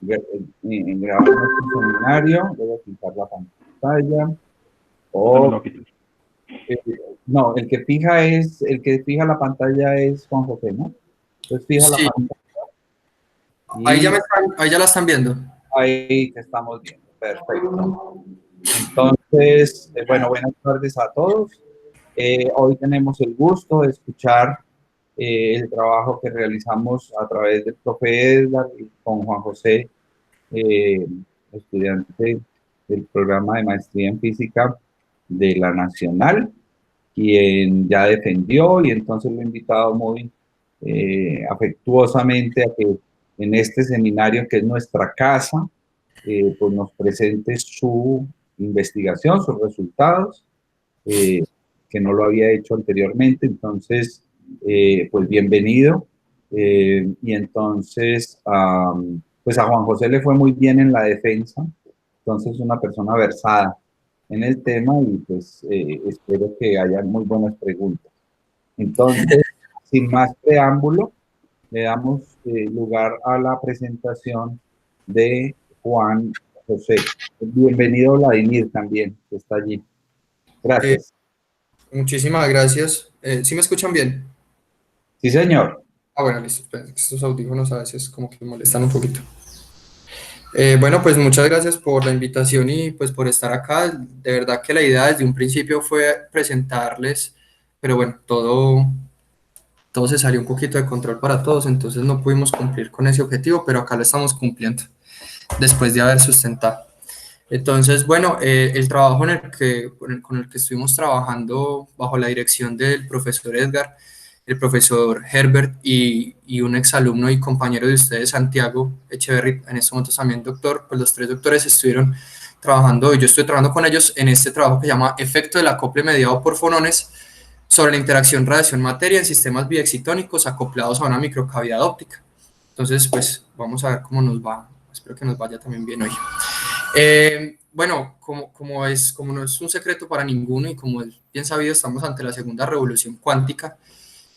grabar nuestro seminario. Voy a quitar la pantalla. Eh, no, el que fija la pantalla es Juan José, ¿no? Entonces fija la Sí, pantalla ahí y ahí ya la están viendo. ahí te estamos viendo. Perfecto. Entonces, bueno, buenas tardes a todos. Hoy tenemos el gusto de escuchar el trabajo que realizamos a través del profe Edgar y con Juan José, eh, estudiante del programa de maestría en física de la Nacional, quien ya defendió, y entonces lo he invitado muy afectuosamente a que en este seminario, que es nuestra casa, pues nos presente su investigación, sus resultados, eh, que no lo había hecho anteriormente. Entonces, pues bienvenido. Y entonces, pues a Juan José le fue muy bien en la defensa, entonces una persona versada en el tema, y pues espero que haya muy buenas preguntas. Entonces, sin más preámbulo, le damos lugar a la presentación de Juan José. Bienvenido Vladimir también, que está allí. Eh, Gracias. Muchísimas gracias. ¿Sí me escuchan bien? Sí, señor. Ah, bueno, listo. Esperen, estos audífonos a veces como que molestan un poquito. Bueno, pues muchas gracias por la invitación y pues por estar acá. De verdad que la idea desde un principio fue presentarles, pero bueno, todo se salió un poquito de control para todos, entonces no pudimos cumplir con ese objetivo, pero acá lo estamos cumpliendo después de haber sustentado. Entonces, bueno, el trabajo con el que estuvimos trabajando bajo la dirección del profesor Edgar, el profesor Herbert y un exalumno y compañero de ustedes, Santiago Echeverry, en estos momentos también doctor, pues los tres doctores estuvieron trabajando, y yo estoy trabajando con ellos en este trabajo que se llama Efecto del acople mediado por fonones sobre la interacción radiación-materia en sistemas bioexcitónicos acoplados a una microcavidad óptica. Entonces, pues vamos a ver cómo nos va. Espero que nos vaya también bien hoy. Bueno, como no es un secreto para ninguno y como es bien sabido, estamos ante la segunda revolución cuántica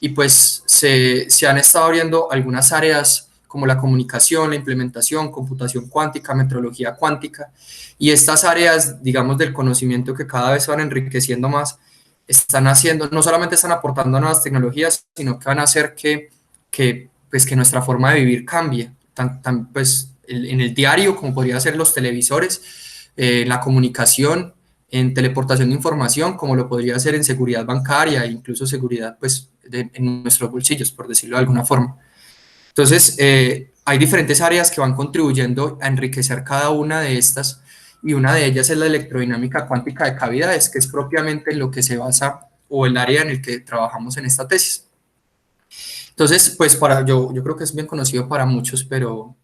y pues se han estado abriendo algunas áreas como la comunicación, la implementación, computación cuántica, metrología cuántica, y estas áreas, digamos, del conocimiento que cada vez se van enriqueciendo más, están haciendo, no solamente están aportando nuevas tecnologías, sino que van a hacer que nuestra forma de vivir cambie, pues, en el diario, como podría ser los televisores, en la comunicación, en teleportación de información, como lo podría ser en seguridad bancaria, e incluso seguridad pues, en nuestros bolsillos, por decirlo de alguna forma. Entonces, hay diferentes áreas que van contribuyendo a enriquecer cada una de estas, y una de ellas es la electrodinámica cuántica de cavidades, que es propiamente en lo que se basa o el área en el que trabajamos en esta tesis. Entonces, pues yo creo que es bien conocido para muchos, pero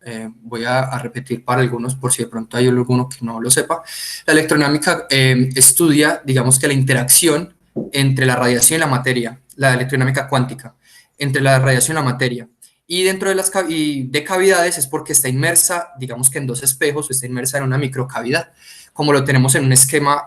voy a repetir para algunos por si de pronto hay alguno que no lo sepa. La electrodinámica estudia, digamos que la interacción entre la radiación y la materia, la electrodinámica cuántica, entre la radiación y la materia. Y dentro de las de cavidades es porque está inmersa, digamos que en dos espejos, o está inmersa en una microcavidad, como lo tenemos en un esquema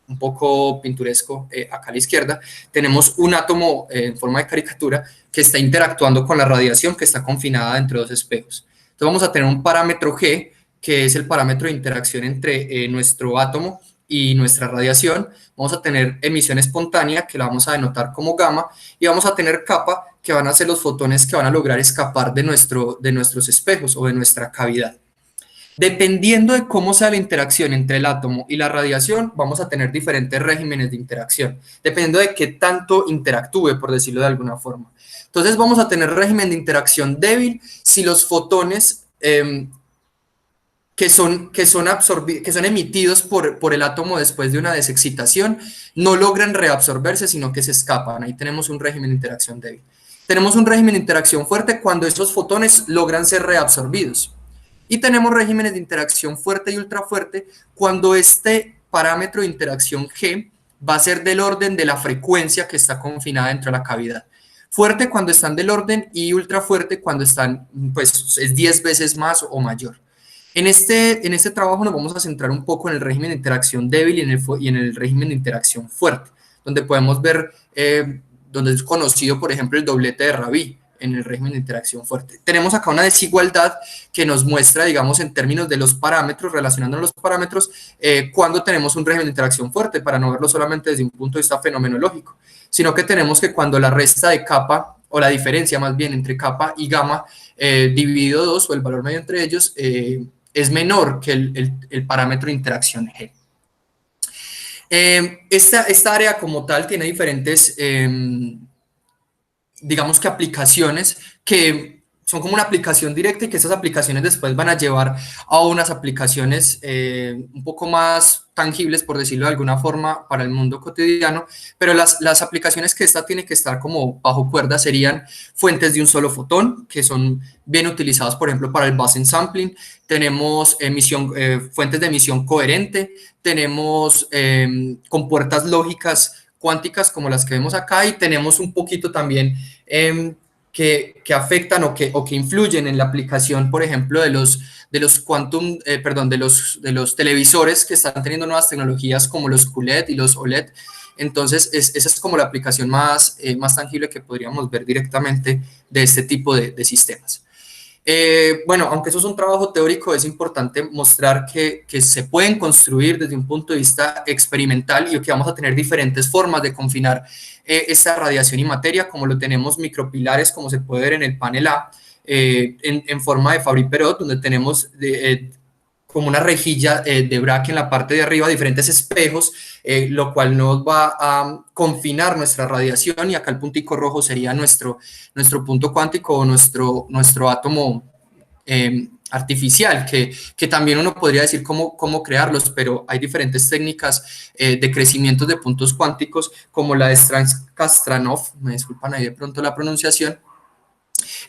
un poco pintoresco acá a la izquierda. Tenemos un átomo en forma de caricatura que está interactuando con la radiación que está confinada entre dos espejos. Entonces vamos a tener un parámetro G, que es el parámetro de interacción entre nuestro átomo y nuestra radiación. Vamos a tener emisión espontánea, que la vamos a denotar como gamma, y vamos a tener kappa, que van a ser los fotones que van a lograr escapar de nuestros espejos o de nuestra cavidad. Dependiendo de cómo sea la interacción entre el átomo y la radiación, vamos a tener diferentes regímenes de interacción, dependiendo de qué tanto interactúe, por decirlo de alguna forma. Entonces vamos a tener régimen de interacción débil si los fotones que son emitidos por el átomo después de una desexcitación no logran reabsorberse, sino que se escapan. Ahí tenemos un régimen de interacción débil. Tenemos un régimen de interacción fuerte cuando esos fotones logran ser reabsorbidos. Y tenemos regímenes de interacción fuerte y ultrafuerte cuando este parámetro de interacción G va a ser del orden de la frecuencia que está confinada dentro de la cavidad. Fuerte cuando están del orden y ultrafuerte cuando están, pues es 10 veces más o mayor. En este trabajo nos vamos a centrar un poco en el régimen de interacción débil y en el régimen de interacción fuerte, donde podemos ver, donde es conocido, por ejemplo, el doblete de Rabi, en el régimen de interacción fuerte. Tenemos acá una desigualdad que nos muestra, digamos, en términos de los parámetros, relacionando los parámetros, cuando tenemos un régimen de interacción fuerte, para no verlo solamente desde un punto de vista fenomenológico, sino que tenemos que cuando la resta de kappa, o la diferencia más bien entre kappa y gamma, dividido 2, o el valor medio entre ellos, es menor que el parámetro de interacción G. Esta área como tal tiene diferentes, digamos que aplicaciones que son como una aplicación directa y que esas aplicaciones después van a llevar a unas aplicaciones un poco más tangibles, por decirlo de alguna forma, para el mundo cotidiano, pero las aplicaciones que esta tiene que estar como bajo cuerda serían fuentes de un solo fotón, que son bien utilizadas, por ejemplo, para el Bayesian sampling. Tenemos fuentes de emisión coherente, tenemos compuertas lógicas cuánticas como las que vemos acá, y tenemos un poquito también que afectan o que influyen en la aplicación, por ejemplo, de los televisores que están teniendo nuevas tecnologías como los QLED y los OLED. Entonces, esa es como la aplicación más tangible que podríamos ver directamente de este tipo de sistemas. Bueno, aunque eso es un trabajo teórico, es importante mostrar que se pueden construir desde un punto de vista experimental y que vamos a tener diferentes formas de confinar esta radiación y materia, como lo tenemos micropilares, como se puede ver en el panel A, en forma de Fabry-Perot, donde tenemos como una rejilla de Bragg en la parte de arriba, diferentes espejos, lo cual nos va a confinar nuestra radiación, y acá el puntico rojo sería nuestro punto cuántico o nuestro átomo artificial, que también uno podría decir cómo crearlos, pero hay diferentes técnicas de crecimiento de puntos cuánticos, como la de Stransk-Kastranov, me disculpan ahí de pronto la pronunciación,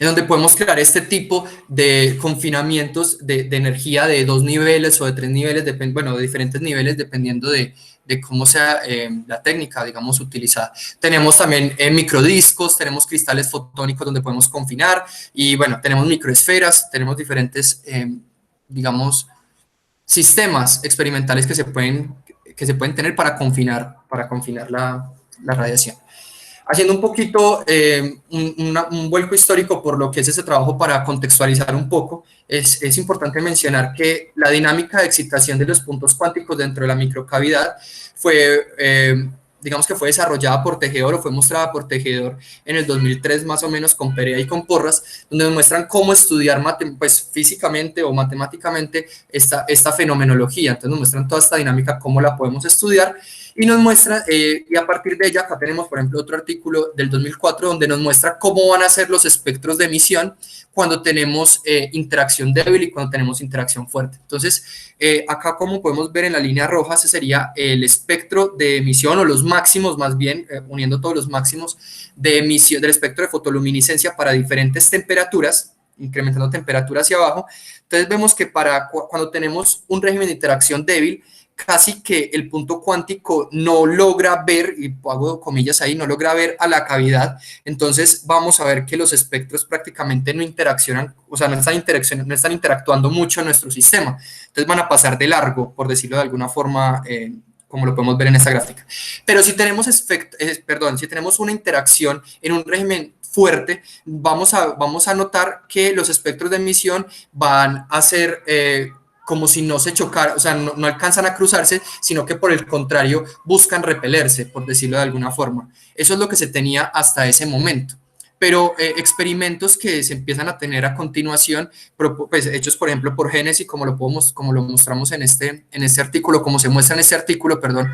en donde podemos crear este tipo de confinamientos de energía de 2 niveles o de 3 niveles, de diferentes niveles, dependiendo de cómo sea la técnica, digamos, utilizada. Tenemos también microdiscos, tenemos cristales fotónicos donde podemos confinar, y bueno, tenemos microesferas, tenemos diferentes, digamos, sistemas experimentales que se pueden tener para confinar la radiación. Haciendo un poquito un vuelco histórico por lo que es ese trabajo, para contextualizar un poco, es importante mencionar que la dinámica de excitación de los puntos cuánticos dentro de la microcavidad digamos que fue desarrollada por Tejedor, o fue mostrada por Tejedor en el 2003 más o menos, con Perea y con Porras, donde nos muestran cómo estudiar pues, físicamente o matemáticamente esta fenomenología. Entonces nos muestran toda esta dinámica, cómo la podemos estudiar, y nos muestra, y a partir de ella, acá tenemos, por ejemplo, otro artículo del 2004, donde nos muestra cómo van a ser los espectros de emisión cuando tenemos interacción débil y cuando tenemos interacción fuerte. Entonces, acá, como podemos ver en la línea roja, ese sería el espectro de emisión, o los máximos, más bien, uniendo todos los máximos de emisión del espectro de fotoluminiscencia para diferentes temperaturas, incrementando temperatura hacia abajo. Entonces, vemos que cuando tenemos un régimen de interacción débil, casi que el punto cuántico no logra ver, y hago comillas ahí, no logra ver a la cavidad. Entonces vamos a ver que los espectros prácticamente no interaccionan, o sea, no están interactuando mucho en nuestro sistema. Entonces van a pasar de largo, por decirlo de alguna forma, como lo podemos ver en esta gráfica. Pero si tenemos, si tenemos una interacción en un régimen fuerte, vamos a notar que los espectros de emisión van a ser como si no se chocaran, o sea, no alcanzan a cruzarse, sino que por el contrario buscan repelerse, por decirlo de alguna forma. Eso es lo que se tenía hasta ese momento. Pero experimentos que se empiezan a tener a continuación, pues, hechos por ejemplo por Génesis, como lo mostramos en este artículo, como se muestra en este artículo, perdón,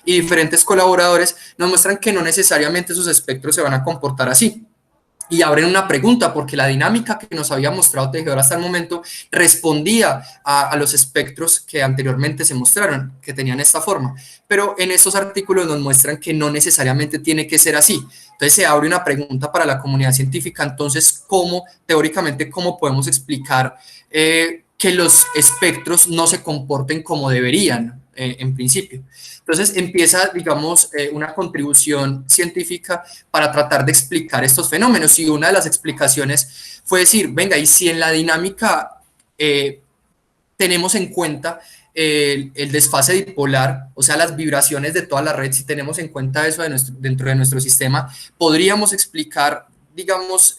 y diferentes colaboradores, nos muestran que no necesariamente esos espectros se van a comportar así. Y abren una pregunta, porque la dinámica que nos había mostrado Tejedor hasta el momento respondía a los espectros que anteriormente se mostraron, que tenían esta forma. Pero en estos artículos nos muestran que no necesariamente tiene que ser así. Entonces se abre una pregunta para la comunidad científica. Entonces, teóricamente, ¿cómo podemos explicar que los espectros no se comporten como deberían en principio? Entonces empieza, digamos, una contribución científica para tratar de explicar estos fenómenos, y una de las explicaciones fue decir, venga, y si en la dinámica tenemos en cuenta el desfase dipolar, o sea, las vibraciones de toda la red, si tenemos en cuenta eso dentro de nuestro sistema, podríamos explicar, digamos,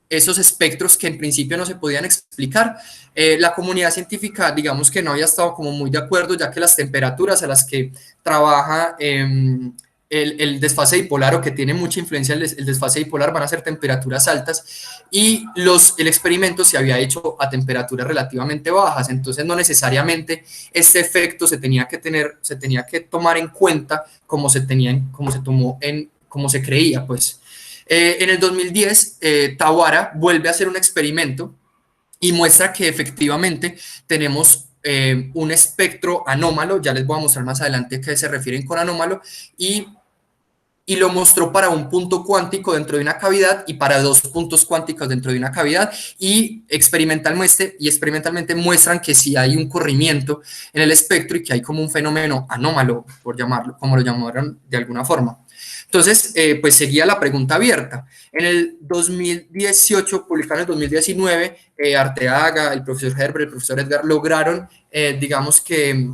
esos espectros que en principio no se podían explicar. La comunidad científica, digamos que no había estado como muy de acuerdo, ya que las temperaturas a las que trabaja el desfase dipolar, o que tiene mucha influencia el desfase dipolar, van a ser temperaturas altas, y el experimento se había hecho a temperaturas relativamente bajas, entonces no necesariamente este efecto se tenía que tomar en cuenta como como se creía, pues. En el 2010, Tawara vuelve a hacer un experimento y muestra que efectivamente tenemos un espectro anómalo. Ya les voy a mostrar más adelante qué se refieren con anómalo, y lo mostró para un punto cuántico dentro de una cavidad y para dos puntos cuánticos dentro de una cavidad, y experimentalmente muestran que sí hay un corrimiento en el espectro y que hay como un fenómeno anómalo, por llamarlo, como lo llamaron de alguna forma. Entonces, pues seguía la pregunta abierta. En el 2018, publicado en el 2019, Arteaga, el profesor Herbert, el profesor Edgar, lograron, digamos que,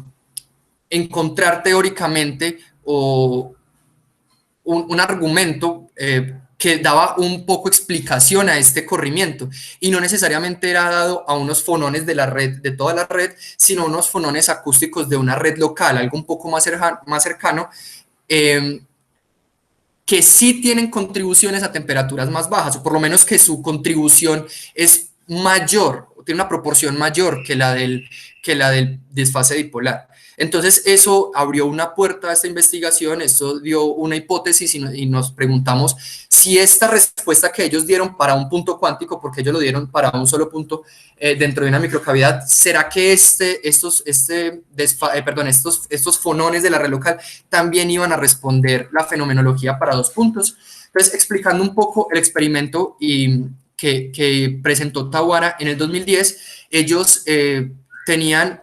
encontrar teóricamente un argumento que daba un poco explicación a este corrimiento, y no necesariamente era dado a unos fonones de la red, de toda la red, sino unos fonones acústicos de una red local, algo un poco más cercano, que sí tienen contribuciones a temperaturas más bajas, o por lo menos que su contribución es mayor, tiene una proporción mayor que la del desfase dipolar. Entonces, eso abrió una puerta a esta investigación, esto dio una hipótesis, y nos preguntamos si esta respuesta que ellos dieron para un punto cuántico, porque ellos lo dieron para un solo punto dentro de una microcavidad, ¿será que estos fonones de la red local también iban a responder la fenomenología para dos puntos? Entonces, explicando un poco el experimento que presentó Tawara en el 2010, ellos tenían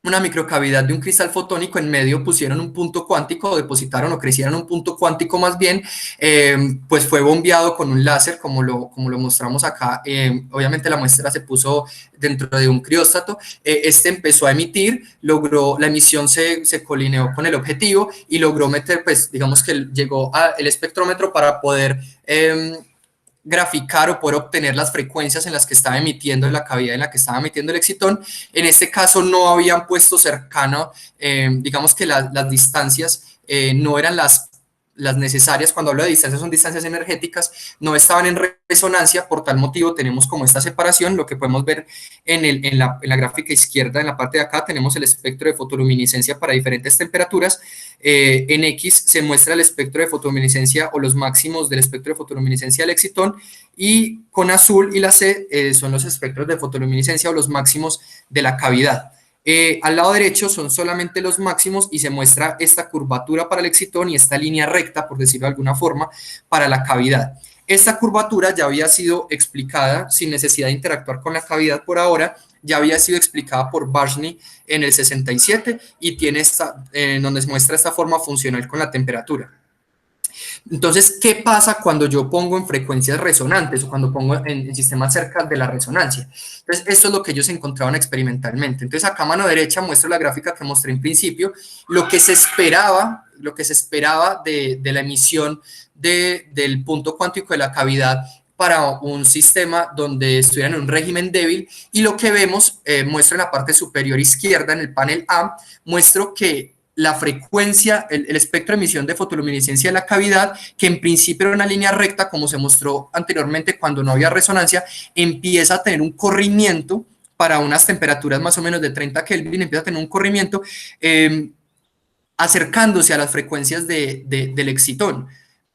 una microcavidad de un cristal fotónico, en medio pusieron un punto cuántico, depositaron o crecieron un punto cuántico más bien, pues fue bombeado con un láser, como lo mostramos acá. Obviamente la muestra se puso dentro de un crióstato, este empezó a emitir, la emisión se colineó con el objetivo y logró meter, pues digamos que llegó al espectrómetro para poder graficar o poder obtener las frecuencias en las que estaba emitiendo, en la cavidad en la que estaba emitiendo el excitón. En este caso no habían puesto cercano, digamos que las distancias no eran las necesarias. Cuando hablo de distancias, son distancias energéticas, no estaban en resonancia. Por tal motivo tenemos como esta separación. Lo que podemos ver en la gráfica izquierda, en la parte de acá, tenemos el espectro de fotoluminiscencia para diferentes temperaturas. En X se muestra el espectro de fotoluminiscencia, o los máximos del espectro de fotoluminiscencia del excitón, y con azul y la C son los espectros de fotoluminiscencia o los máximos de la cavidad. Al lado derecho son solamente los máximos, y se muestra esta curvatura para el excitón y esta línea recta, por decirlo de alguna forma, para la cavidad. Esta curvatura ya había sido explicada sin necesidad de interactuar con la cavidad por ahora, ya había sido explicada por Varshney en el 67, y tiene donde se muestra esta forma funcional con la temperatura. Entonces, ¿qué pasa cuando yo pongo en frecuencias resonantes, o cuando pongo en sistemas cerca de la resonancia? Entonces, esto es lo que ellos encontraban experimentalmente. Entonces, acá a mano derecha muestro la gráfica que mostré en principio, lo que se esperaba de la emisión del punto cuántico de la cavidad para un sistema donde estuviera en un régimen débil, y lo que vemos, muestro en la parte superior izquierda, en el panel A, muestro que la frecuencia, el espectro de emisión de fotoluminiscencia de la cavidad, que en principio era una línea recta, como se mostró anteriormente cuando no había resonancia, empieza a tener un corrimiento para unas temperaturas más o menos de 30 Kelvin, empieza a tener un corrimiento acercándose a las frecuencias del excitón,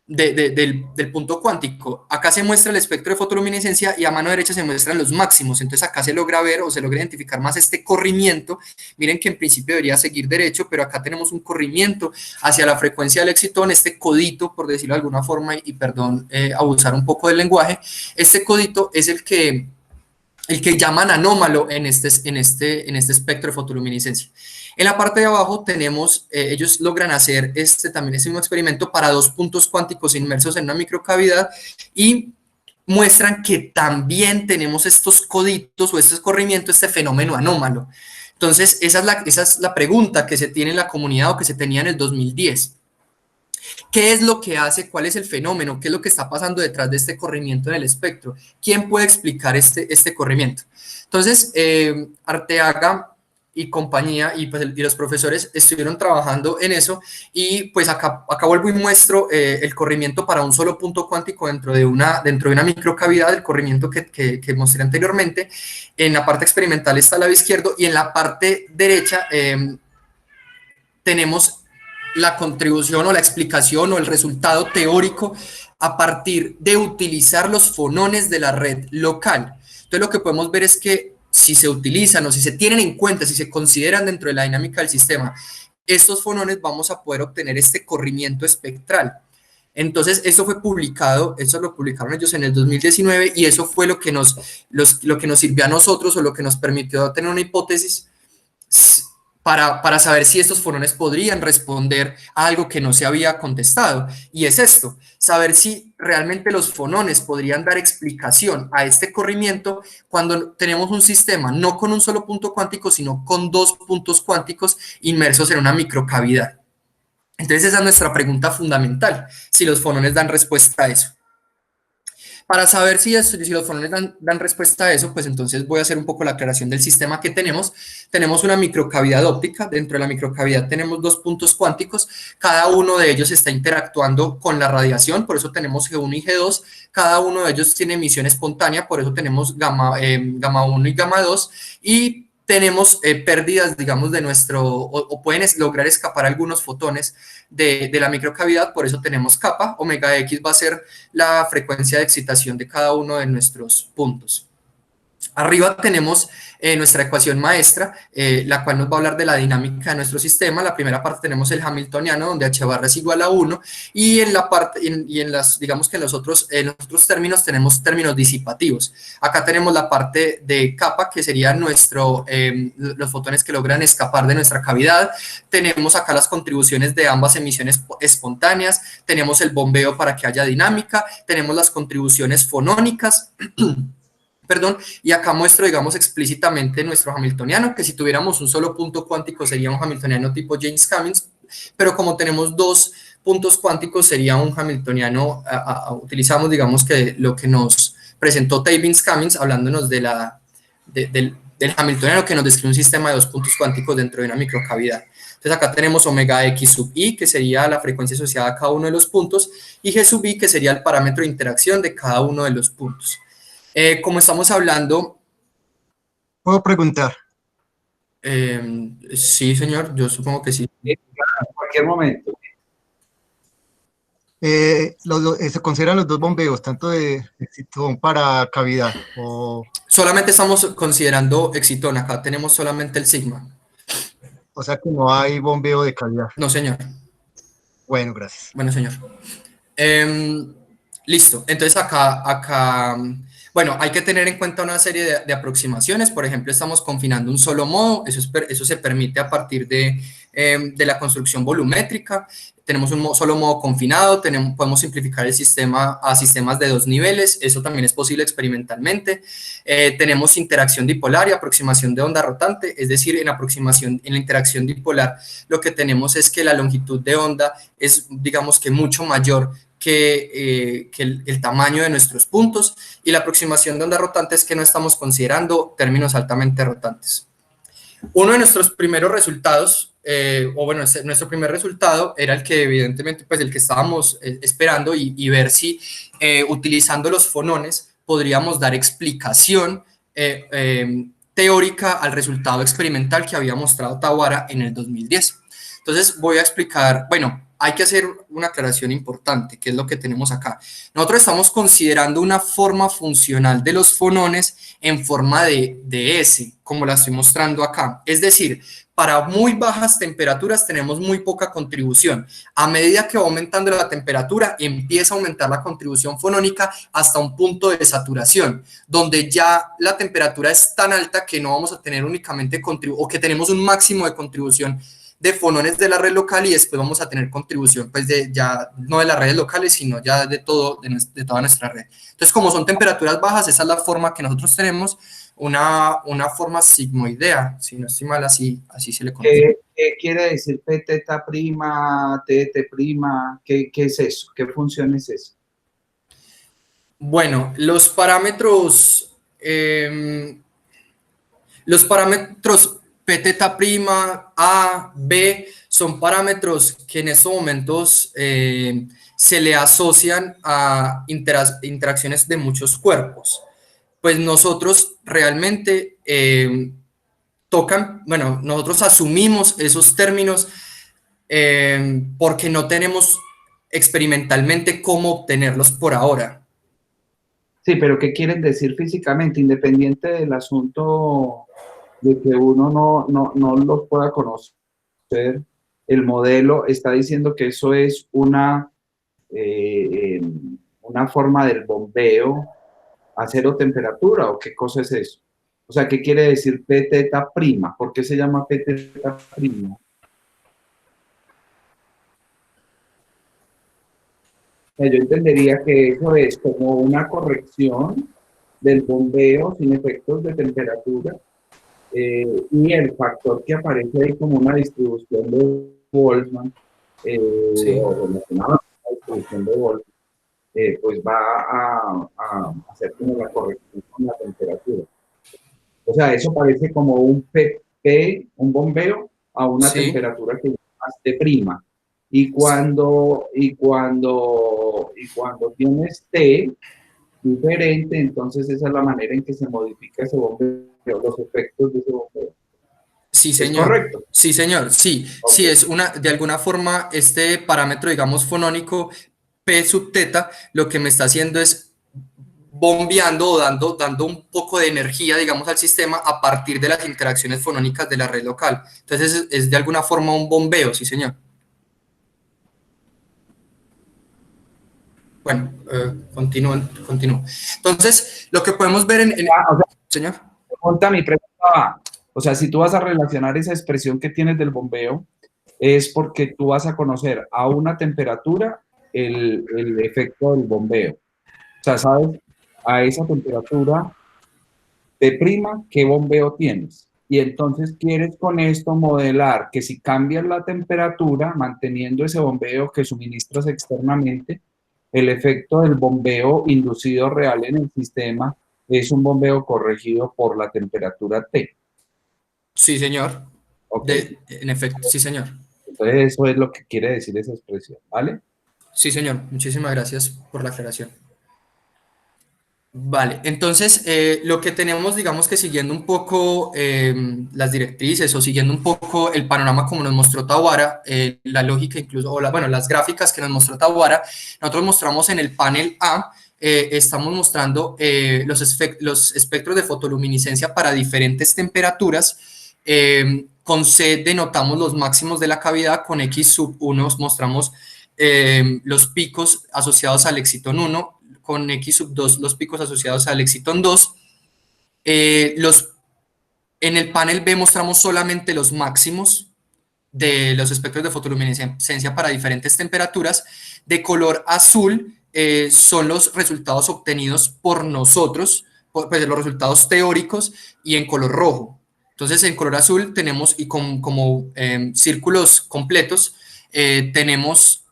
del punto cuántico. Acá se muestra el espectro de fotoluminiscencia, y a mano derecha se muestran los máximos. Entonces acá se logra ver, o se logra identificar más este corrimiento. Miren que en principio debería seguir derecho, pero acá tenemos un corrimiento hacia la frecuencia del excitón, este codito, por decirlo de alguna forma, y perdón abusar un poco del lenguaje, este codito es el que llaman anómalo en este espectro de fotoluminiscencia. En la parte de abajo tenemos, ellos logran hacer también ese mismo experimento para dos puntos cuánticos inmersos en una microcavidad, y muestran que también tenemos estos coditos o este corrimiento, este fenómeno anómalo. Entonces, esa es la pregunta que se tiene en la comunidad, o que se tenía en el 2010. ¿Qué es lo que hace? ¿Cuál es el fenómeno? ¿Qué es lo que está pasando detrás de este corrimiento en el espectro? ¿Quién puede explicar este corrimiento? Entonces, Arteaga y compañía y los profesores estuvieron trabajando en eso y pues acá vuelvo y muestro el corrimiento para un solo punto cuántico dentro de una microcavidad, el corrimiento que mostré anteriormente. En la parte experimental está al lado izquierdo y en la parte derecha tenemos la contribución o la explicación o el resultado teórico a partir de utilizar los fonones de la red local. Entonces lo que podemos ver es que si se utilizan o si se tienen en cuenta, si se consideran dentro de la dinámica del sistema, estos fonones vamos a poder obtener este corrimiento espectral. Entonces, eso fue publicado, eso lo publicaron ellos en el 2019 y eso fue lo que nos sirvió a nosotros o lo que nos permitió tener una hipótesis para saber si estos fonones podrían responder a algo que no se había contestado. Y es esto, saber si realmente los fonones podrían dar explicación a este corrimiento cuando tenemos un sistema no con un solo punto cuántico, sino con dos puntos cuánticos inmersos en una microcavidad. Entonces esa es nuestra pregunta fundamental, si los fonones dan respuesta a eso. Para saber si los fonones dan respuesta a eso, pues entonces voy a hacer un poco la aclaración del sistema que tenemos. Tenemos una microcavidad óptica, dentro de la microcavidad tenemos dos puntos cuánticos, cada uno de ellos está interactuando con la radiación, por eso tenemos G1 y G2, cada uno de ellos tiene emisión espontánea, por eso tenemos gamma 1 y gamma 2, y tenemos pérdidas, digamos, de o pueden lograr escapar algunos fotones de la microcavidad, por eso tenemos kappa, omega X va a ser la frecuencia de excitación de cada uno de nuestros puntos. Arriba tenemos nuestra ecuación maestra, la cual nos va a hablar de la dinámica de nuestro sistema. La primera parte tenemos el hamiltoniano, donde h barra es igual a 1, y digamos que en los otros términos tenemos términos disipativos. Acá tenemos la parte de kappa, que serían los fotones que logran escapar de nuestra cavidad. Tenemos acá las contribuciones de ambas emisiones espontáneas, tenemos el bombeo para que haya dinámica, tenemos las contribuciones fonónicas, y acá muestro, digamos, explícitamente nuestro hamiltoniano, que si tuviéramos un solo punto cuántico sería un hamiltoniano tipo James Cummings, pero como tenemos dos puntos cuánticos sería un hamiltoniano, utilizamos, digamos, que lo que nos presentó Tabins Cummings, hablándonos del hamiltoniano que nos describe un sistema de dos puntos cuánticos dentro de una microcavidad. Entonces acá tenemos omega x sub i, que sería la frecuencia asociada a cada uno de los puntos, y g sub i, que sería el parámetro de interacción de cada uno de los puntos. Como estamos hablando... ¿Puedo preguntar? Sí, señor, yo supongo que sí. En cualquier momento. ¿Se consideran los dos bombeos, tanto de excitón para cavidad? Solamente estamos considerando excitón, acá tenemos solamente el sigma. O sea que no hay bombeo de cavidad. No, señor. Bueno, gracias. Bueno, señor. Listo, entonces acá, bueno, hay que tener en cuenta una serie de aproximaciones. Por ejemplo, estamos confinando un solo modo, eso se permite a partir de la construcción volumétrica. Tenemos un solo modo confinado, podemos simplificar el sistema a sistemas de dos niveles, eso también es posible experimentalmente. Tenemos interacción dipolar y aproximación de onda rotante, es decir, en la interacción dipolar lo que tenemos es que la longitud de onda es, digamos, que mucho mayor que el tamaño de nuestros puntos, y la aproximación de onda rotante es que no estamos considerando términos altamente rotantes. Uno de nuestros primeros resultados, nuestro primer resultado era el que evidentemente, pues el que estábamos esperando y ver si utilizando los fonones podríamos dar explicación teórica al resultado experimental que había mostrado Tawara en el 2010. Entonces voy a explicar, bueno, hay que hacer una aclaración importante, que es lo que tenemos acá. Nosotros estamos considerando una forma funcional de los fonones en forma de S, como la estoy mostrando acá. Es decir, para muy bajas temperaturas tenemos muy poca contribución. A medida que va aumentando la temperatura, empieza a aumentar la contribución fonónica hasta un punto de saturación, donde ya la temperatura es tan alta que no vamos a tener únicamente o que tenemos un máximo de contribución de fonones de la red local, y después vamos a tener contribución pues ya no de las redes locales, sino ya de toda nuestra red. Entonces, como son temperaturas bajas, esa es la forma que nosotros tenemos una forma sigmoidea, si no estoy mal, así se le conoce. ¿Qué quiere decir P teta prima, T T prima? ¿Qué es eso? ¿Qué función es eso? Bueno, los parámetros P teta prima, A, B, son parámetros que en estos momentos se le asocian a interacciones de muchos cuerpos. Pues nosotros realmente nosotros asumimos esos términos porque no tenemos experimentalmente cómo obtenerlos por ahora. Sí, pero ¿qué quieren decir físicamente? Independiente del asunto de que uno no los pueda conocer, el modelo está diciendo que eso es una forma del bombeo a cero temperatura, ¿o qué cosa es eso? O sea, ¿qué quiere decir P teta prima? ¿Por qué se llama P teta prima? Yo entendería que eso es como una corrección del bombeo sin efectos de temperatura, y el factor que aparece ahí como una distribución de Boltzmann, Sí. o relacionado a la distribución de Boltzmann, pues va a hacer como la corrección con la temperatura. O sea, eso parece como un un bombeo a una Sí. temperatura que llamas T prima. Y cuando tienes T diferente, entonces esa es la manera en que se modifica ese bombeo, los efectos de ese bombeo. Sí, ¿Es señor. correcto? Sí, señor. Sí, Ok. sí, de alguna forma, este parámetro, digamos, fonónico P sub teta, lo que me está haciendo es bombeando o dando un poco de energía, digamos, al sistema a partir de las interacciones fonónicas de la red local. Entonces, es de alguna forma un bombeo, sí, señor. Bueno, continúo. Entonces, lo que podemos ver O sea, señor. mi pregunta va, o sea, si tú vas a relacionar esa expresión que tienes del bombeo, es porque tú vas a conocer a una temperatura el efecto del bombeo. O sea, sabes, a esa temperatura T prima, ¿qué bombeo tienes? Y entonces quieres con esto modelar que si cambias la temperatura, manteniendo ese bombeo que suministras externamente, el efecto del bombeo inducido real en el sistema es un bombeo corregido por la temperatura T. Sí, señor. Ok. En efecto, sí, señor. Entonces eso es lo que quiere decir esa expresión, ¿vale? Sí, señor. Muchísimas gracias por la aclaración. Vale, entonces lo que tenemos, digamos que siguiendo un poco las directrices o siguiendo un poco el panorama como nos mostró Tawara, la lógica incluso, bueno, las gráficas que nos mostró Tawara, nosotros mostramos en el panel A, estamos mostrando los espectros de fotoluminiscencia para diferentes temperaturas. Con C denotamos los máximos de la cavidad, con X sub 1 mostramos los picos asociados al excitón 1, con X sub 2 los picos asociados al excitón 2. En el panel B mostramos solamente los máximos de los espectros de fotoluminiscencia para diferentes temperaturas. De color azul son los resultados obtenidos por nosotros, pues los resultados teóricos, y en color rojo. Entonces, en color azul tenemos, y como círculos completos, tenemos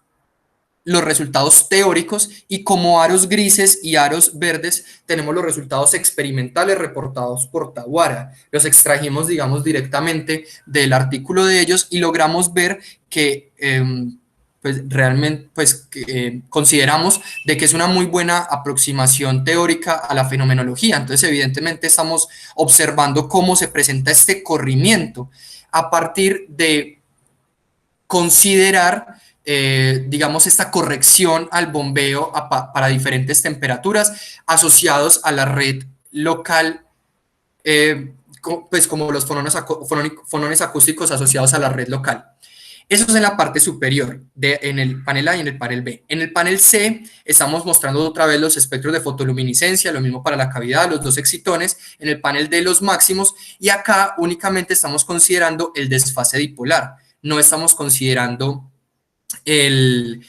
los resultados teóricos, y como aros grises y aros verdes tenemos los resultados experimentales reportados por Tawara. Los extrajimos, digamos, directamente del artículo de ellos y logramos ver que pues realmente consideramos de que es una muy buena aproximación teórica a la fenomenología. Entonces, evidentemente estamos observando cómo se presenta este corrimiento a partir de considerar, digamos, esta corrección al bombeo para diferentes temperaturas asociados a la red local, pues como los fonones acústicos asociados a la red local. Eso es en la parte superior, en el panel A y en el panel B. En el panel C estamos mostrando otra vez los espectros de fotoluminiscencia, lo mismo para la cavidad, los dos excitones. En el panel D los máximos, y acá únicamente estamos considerando el desfase dipolar. No estamos considerando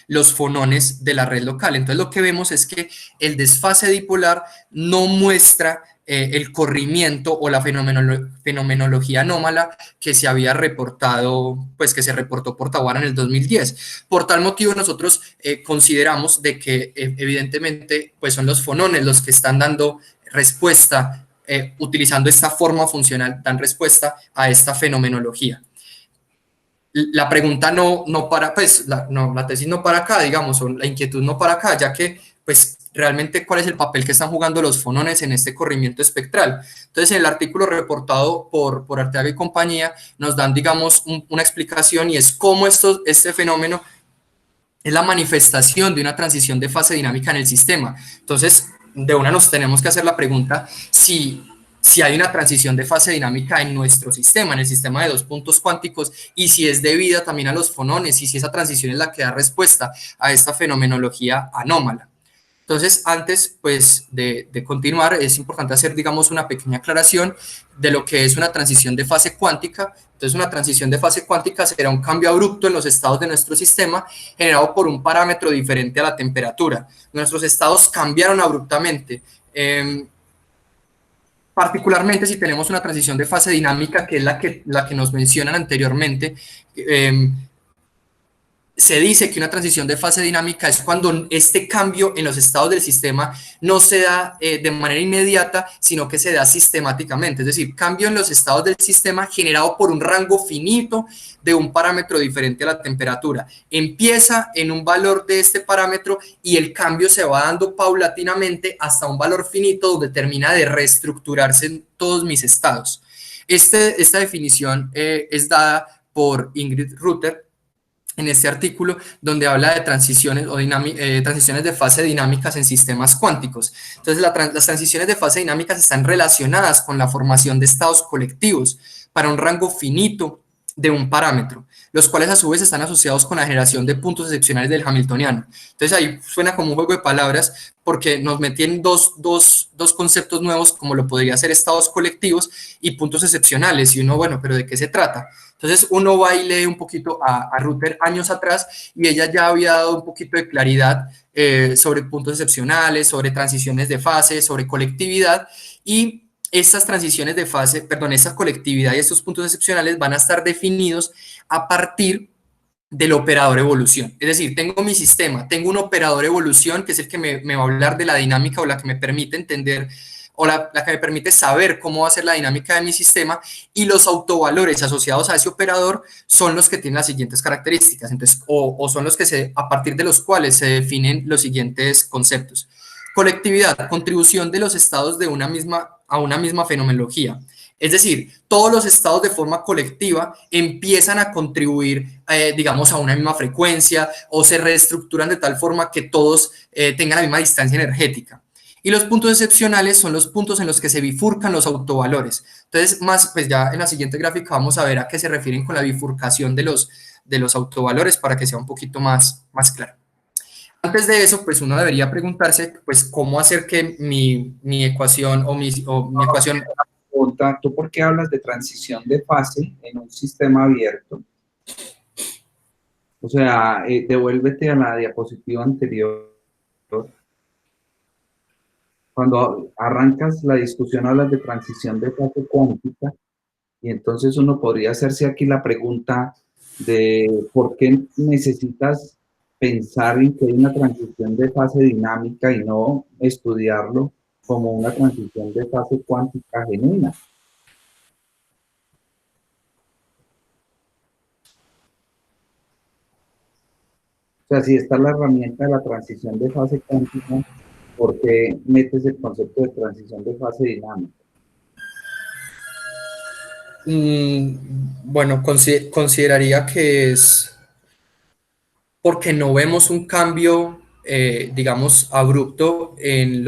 los fonones de la red local. Entonces lo que vemos es que el desfase dipolar no muestra el corrimiento o la fenomenología anómala que se había reportado, pues que se reportó por Tawara en el 2010. Por tal motivo nosotros consideramos de que evidentemente pues son los fonones los que están dando respuesta, utilizando esta forma funcional, dan respuesta a esta fenomenología. La pregunta no para, pues la tesis no para acá, digamos, o la inquietud no para acá, ya que pues realmente cuál es el papel que están jugando los fonones en este corrimiento espectral. Entonces, en el artículo reportado por Arteaga y compañía, nos dan, digamos, una explicación y es cómo este fenómeno es la manifestación de una transición de fase dinámica en el sistema. Entonces, de una nos tenemos que hacer la pregunta si hay una transición de fase dinámica en nuestro sistema, en el sistema de dos puntos cuánticos, y si es debida también a los fonones, y si esa transición es la que da respuesta a esta fenomenología anómala. Entonces, antes pues, de continuar, es importante hacer, digamos, una pequeña aclaración de lo que es una transición de fase cuántica. Entonces, una transición de fase cuántica será un cambio abrupto en los estados de nuestro sistema generado por un parámetro diferente a la temperatura. Nuestros estados cambiaron abruptamente. Particularmente si tenemos una transición de fase dinámica, que es la que nos mencionan anteriormente, se dice que una transición de fase dinámica es cuando este cambio en los estados del sistema no se da de manera inmediata, sino que se da sistemáticamente, es decir, cambio en los estados del sistema generado por un rango finito de un parámetro diferente a la temperatura. Empieza en un valor de este parámetro y el cambio se va dando paulatinamente hasta un valor finito donde termina de reestructurarse en todos mis estados. Esta definición es dada por Ingrid Ruther en este artículo, donde habla de transiciones o transiciones de fase dinámicas en sistemas cuánticos. Entonces, las transiciones de fase dinámicas están relacionadas con la formación de estados colectivos para un rango finito de un parámetro, los cuales a su vez están asociados con la generación de puntos excepcionales del hamiltoniano. Entonces ahí suena como un juego de palabras porque nos metieron dos conceptos nuevos, como lo podría ser estados colectivos y puntos excepcionales, y uno, bueno, pero ¿de qué se trata? Entonces uno va y lee un poquito a Ruther años atrás y ella ya había dado un poquito de claridad sobre puntos excepcionales, sobre transiciones de fase, sobre colectividad, y estas transiciones de fase, perdón, esta colectividad y estos puntos excepcionales van a estar definidos a partir del operador evolución. Es decir, tengo mi sistema, tengo un operador evolución que es el que me va a hablar de la dinámica o la que me permite entender o la que me permite saber cómo va a ser la dinámica de mi sistema, y los autovalores asociados a ese operador son los que tienen las siguientes características. Entonces, o son los que a partir de los cuales se definen los siguientes conceptos. Colectividad, contribución de los estados a una misma fenomenología. Es decir, todos los estados de forma colectiva empiezan a contribuir, digamos, a una misma frecuencia o se reestructuran de tal forma que todos tengan la misma distancia energética. Y los puntos excepcionales son los puntos en los que se bifurcan los autovalores. Entonces, pues ya en la siguiente gráfica vamos a ver a qué se refieren con la bifurcación de los autovalores para que sea un poquito más claro. Antes de eso, pues uno debería preguntarse, pues, cómo hacer que mi ecuación o mi ecuación... ¿Tú por qué hablas de transición de fase en un sistema abierto? O sea, devuélvete a la diapositiva anterior. Cuando arrancas la discusión hablas de transición de fase cuántica, y entonces uno podría hacerse aquí la pregunta de por qué necesitas pensar en que hay una transición de fase dinámica y no estudiarlo como una transición de fase cuántica genuina. O sea, si está la herramienta de la transición de fase cuántica, ¿por qué metes el concepto de transición de fase dinámica? Bueno, consideraría que es porque no vemos un cambio, digamos, abrupto en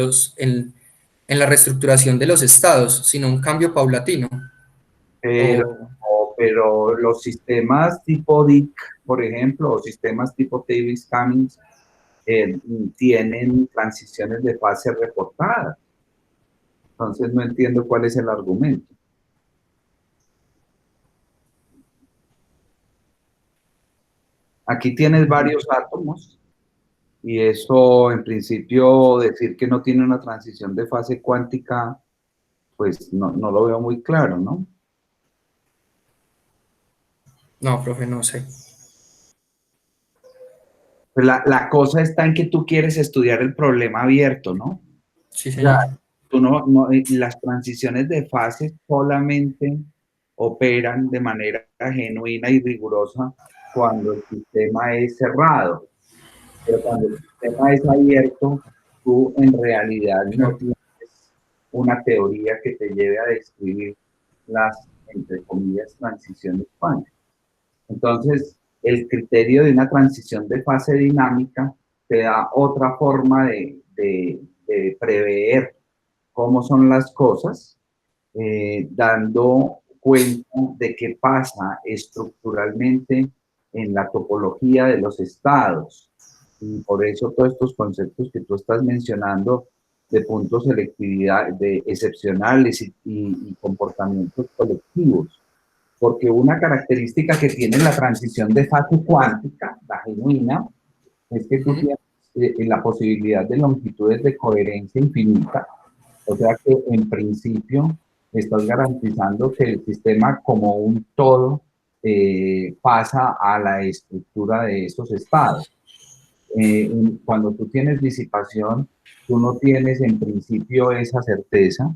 la reestructuración de los estados, sino un cambio paulatino. Pero los sistemas tipo DIC, por ejemplo, o sistemas tipo Davis-Cummings, tienen transiciones de fase reportadas. Entonces no entiendo cuál es el argumento. aquí tienes varios átomos y eso en principio decir que no tiene una transición de fase cuántica, pues no lo veo muy claro, ¿no? No, profe, no sé. Pues la cosa está en que tú quieres estudiar el problema abierto, ¿no? Sí, O sea, señor. tú las transiciones de fase solamente operan de manera genuina y rigurosa cuando el sistema es cerrado, pero cuando el sistema es abierto, tú en realidad no Claro. tienes una teoría que te lleve a describir las, entre comillas, transiciones cuánticas. Entonces, el criterio de una transición de fase dinámica te da otra forma de prever cómo son las cosas, dando cuenta de qué pasa estructuralmente en la topología de los estados. Y por eso todos estos conceptos que tú estás mencionando de puntos selectividad, de excepcionales y comportamientos colectivos, porque una característica que tiene la transición de fase cuántica, la genuina, es que tú tienes la posibilidad de longitudes de coherencia infinita, o sea que en principio estás garantizando que el sistema como un todo pasa a la estructura de esos estados. Cuando tú tienes disipación, tú no tienes en principio esa certeza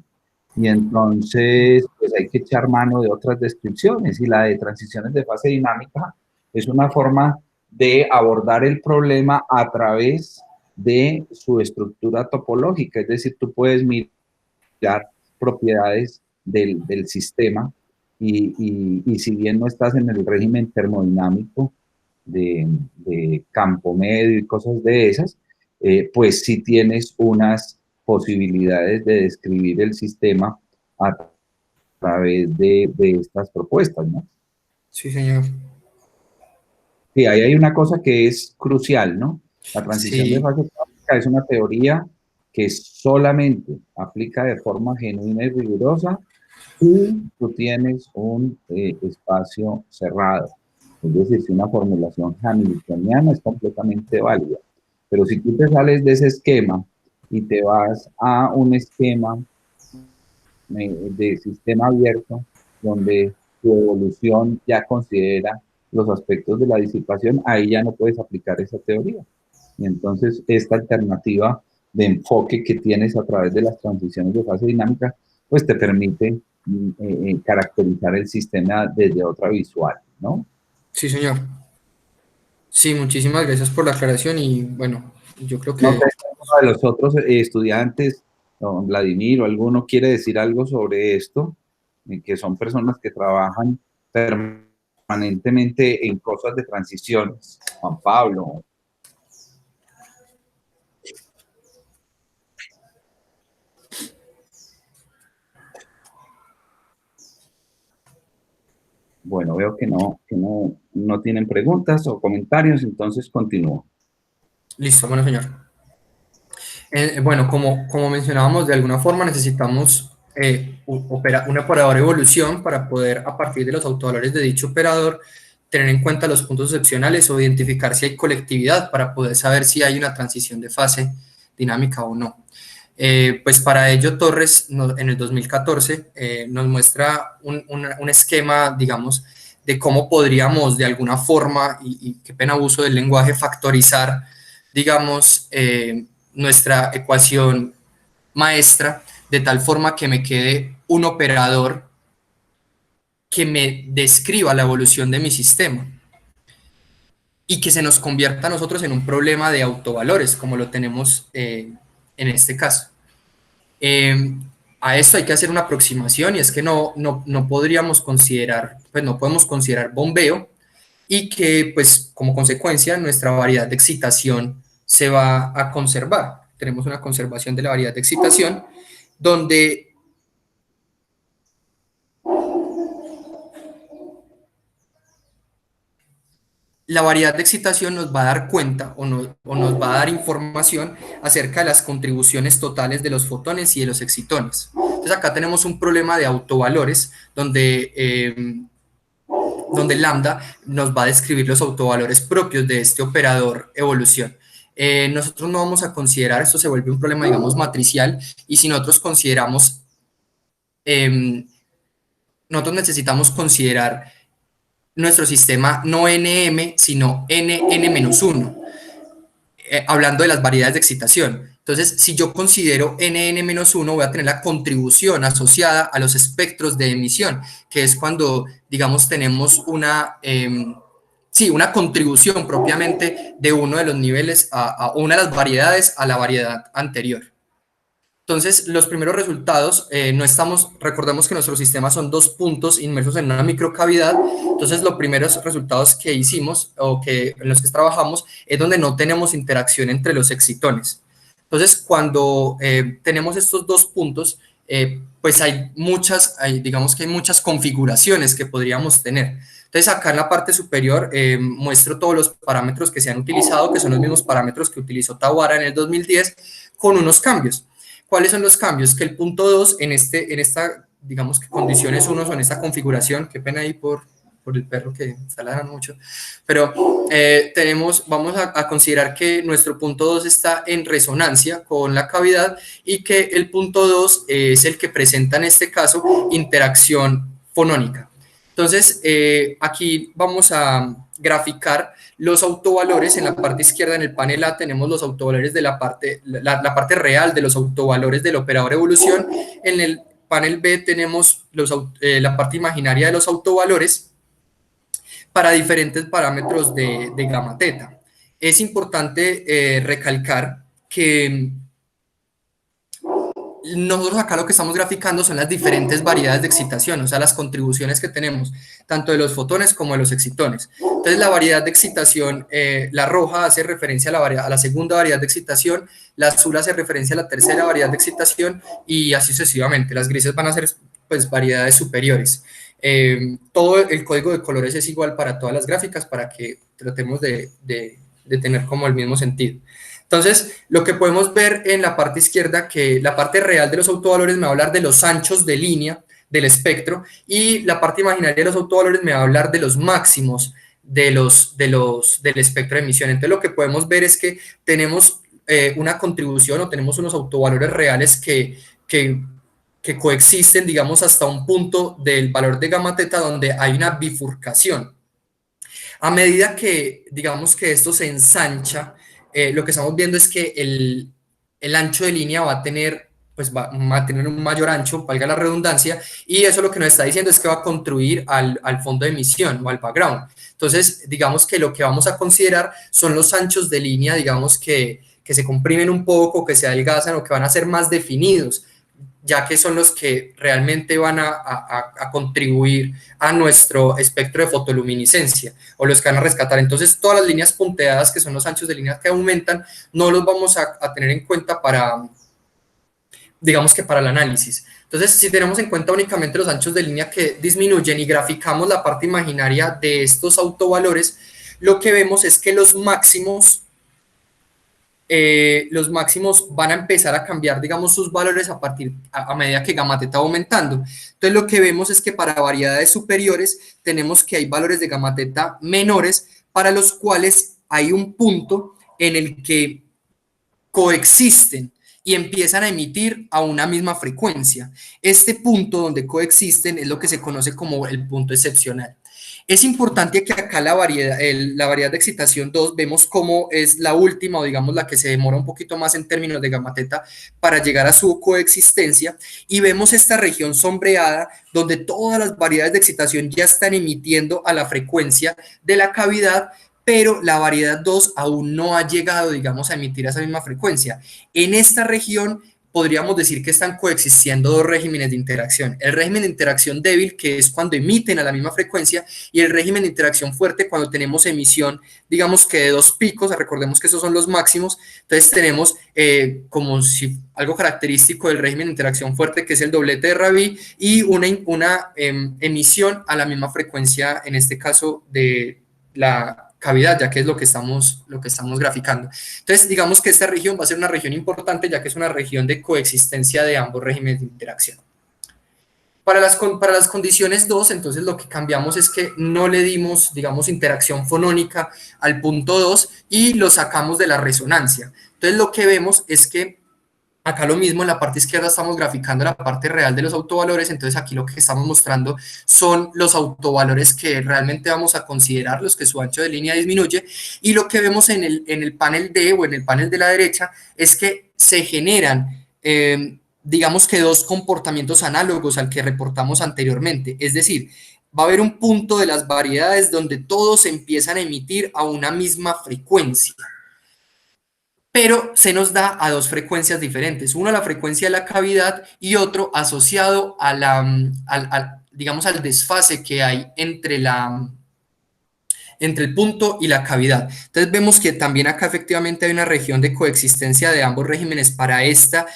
y entonces pues hay que echar mano de otras descripciones y la de transiciones de fase dinámica es una forma de abordar el problema a través de su estructura topológica, es decir, tú puedes mirar propiedades del sistema y si bien no estás en el régimen termodinámico, de campo medio y cosas de esas, pues sí tienes unas posibilidades de describir el sistema a través de estas propuestas, ¿no? Sí, señor. Sí, ahí hay una cosa que es crucial, ¿no? La transición de Sí, fase cuántica es una teoría que solamente aplica de forma genuina y rigurosa si tú tienes un espacio cerrado. Es decir, si una formulación hamiltoniana es completamente válida. Pero si tú te sales de ese esquema y te vas a un esquema de sistema abierto, donde tu evolución ya considera los aspectos de la disipación, ahí ya no puedes aplicar esa teoría. Y entonces esta alternativa de enfoque que tienes a través de las transiciones de fase dinámica, pues te permite caracterizar el sistema desde otra visual, ¿no? sí, señor. Sí, muchísimas gracias por la aclaración y bueno, yo creo No sé que si alguno de los otros estudiantes, don Vladimir o alguno quiere decir algo sobre esto, que son personas que trabajan permanentemente en cosas de transiciones. Juan Pablo. Bueno, veo que no tienen preguntas o comentarios, entonces continúo. listo, bueno, señor. Bueno, como mencionábamos, de alguna forma necesitamos un operador evolución para poder, a partir de los autovalores de dicho operador, tener en cuenta los puntos excepcionales o identificar si hay colectividad para poder saber si hay una transición de fase dinámica o no. Pues para ello Torres en el 2014 nos muestra un esquema, digamos, de cómo podríamos de alguna forma, y qué pena uso del lenguaje, factorizar, digamos, nuestra ecuación maestra de tal forma que me quede un operador que me describa la evolución de mi sistema y que se nos convierta a nosotros en un problema de autovalores, como lo tenemos en este caso. Eh, a esto hay que hacer una aproximación y es que no podríamos considerar, pues no podemos considerar bombeo y que pues como consecuencia nuestra variedad de excitación se va a conservar. Tenemos una conservación de la variedad de excitación donde la variedad de excitación nos va a dar cuenta o nos va a dar información acerca de las contribuciones totales de los fotones y de los excitones. Entonces acá tenemos un problema de autovalores donde donde lambda nos va a describir los autovalores propios de este operador evolución. Nosotros no vamos a considerar, esto se vuelve un problema, digamos, matricial, y si nosotros consideramos, nosotros necesitamos considerar nuestro sistema no NM, sino NN-1, hablando de las variedades de excitación. Entonces, si yo considero NN-1, voy a tener la contribución asociada a los espectros de emisión, que es cuando, digamos, tenemos una, una contribución propiamente de uno de los niveles a una de las variedades a la variedad anterior. Entonces, los primeros resultados, recordemos que nuestros sistemas son 2 puntos inmersos en una microcavidad. Entonces, los primeros resultados que hicimos o en los que trabajamos es donde no tenemos interacción entre los excitones. Entonces, cuando tenemos estos 2 puntos, pues digamos que hay muchas configuraciones que podríamos tener. Entonces, acá en la parte superior muestro todos los parámetros que se han utilizado, que son los mismos parámetros que utilizó Tawara en el 2010, con unos cambios. ¿Cuáles son los cambios? Que el punto 2 en esta, digamos que condiciones 1 son esta configuración, qué pena ahí por el perro que está ladrando mucho, pero vamos a considerar que nuestro punto 2 está en resonancia con la cavidad y que el punto 2 es el que presenta en este caso interacción fonónica. Entonces, aquí vamos a graficar los autovalores. En la parte izquierda, en el panel A, tenemos los autovalores de la parte real de los autovalores del operador evolución. En el panel B tenemos la parte imaginaria de los autovalores para diferentes parámetros de gamma teta. Es importante recalcar que nosotros acá lo que estamos graficando son las diferentes variedades de excitación, o sea, las contribuciones que tenemos, tanto de los fotones como de los excitones. Entonces, la variedad de excitación, la roja hace referencia a la segunda variedad de excitación, la azul hace referencia a la tercera variedad de excitación, y así sucesivamente. Las grises van a ser, pues, variedades superiores. Todo el código de colores es igual para todas las gráficas para que tratemos de tener como el mismo sentido. Entonces, lo que podemos ver en la parte izquierda, que la parte real de los autovalores me va a hablar de los anchos de línea del espectro, y la parte imaginaria de los autovalores me va a hablar de los máximos del espectro de emisión. Entonces, lo que podemos ver es que tenemos una contribución o tenemos unos autovalores reales que coexisten, digamos, hasta un punto del valor de gamma teta donde hay una bifurcación. A medida que, digamos, que esto se ensancha, lo que estamos viendo es que el ancho de línea va a tener un mayor ancho, valga la redundancia, y eso lo que nos está diciendo es que va a contribuir al fondo de emisión o al background. Entonces, digamos que lo que vamos a considerar son los anchos de línea, digamos que se comprimen un poco, que se adelgazan o que van a ser más definidos, ya que son los que realmente van a contribuir a nuestro espectro de fotoluminiscencia, o los que van a rescatar. Entonces, todas las líneas punteadas, que son los anchos de línea que aumentan, no los vamos a tener en cuenta para, digamos que para el análisis. Entonces, si tenemos en cuenta únicamente los anchos de línea que disminuyen y graficamos la parte imaginaria de estos autovalores, lo que vemos es que los máximos van a empezar a cambiar, digamos, sus valores a medida que gamma teta va aumentando. Entonces, lo que vemos es que para variedades superiores tenemos que hay valores de gamma teta menores para los cuales hay un punto en el que coexisten y empiezan a emitir a una misma frecuencia. Este punto donde coexisten es lo que se conoce como el punto excepcional. Es importante que acá la variedad de excitación 2 vemos cómo es la última, o digamos la que se demora un poquito más en términos de gamma teta para llegar a su coexistencia, y vemos esta región sombreada donde todas las variedades de excitación ya están emitiendo a la frecuencia de la cavidad, pero la variedad 2 aún no ha llegado, digamos, a emitir a esa misma frecuencia. En esta región podríamos decir que están coexistiendo 2 regímenes de interacción. El régimen de interacción débil, que es cuando emiten a la misma frecuencia, y el régimen de interacción fuerte, cuando tenemos emisión, digamos que de 2 picos. Recordemos que esos son los máximos. Entonces tenemos como si algo característico del régimen de interacción fuerte, que es el doblete de Rabi, y una emisión a la misma frecuencia, en este caso de la cavidad, ya que es lo que estamos graficando. Entonces, digamos que esta región va a ser una región importante, ya que es una región de coexistencia de ambos regímenes de interacción. Para las condiciones 2, entonces lo que cambiamos es que no le dimos, digamos, interacción fonónica al punto 2 y lo sacamos de la resonancia. Entonces lo que vemos es que acá lo mismo, en la parte izquierda estamos graficando la parte real de los autovalores, entonces aquí lo que estamos mostrando son los autovalores que realmente vamos a considerar, los que su ancho de línea disminuye, y lo que vemos en el panel D o en el panel de la derecha es que se generan, digamos que dos comportamientos análogos al que reportamos anteriormente, es decir, va a haber un punto de las variedades donde todos empiezan a emitir a una misma frecuencia, pero se nos da a dos frecuencias diferentes, uno a la frecuencia de la cavidad y otro asociado a digamos, al desfase que hay entre el punto y la cavidad. Entonces vemos que también acá efectivamente hay una región de coexistencia de ambos regímenes para este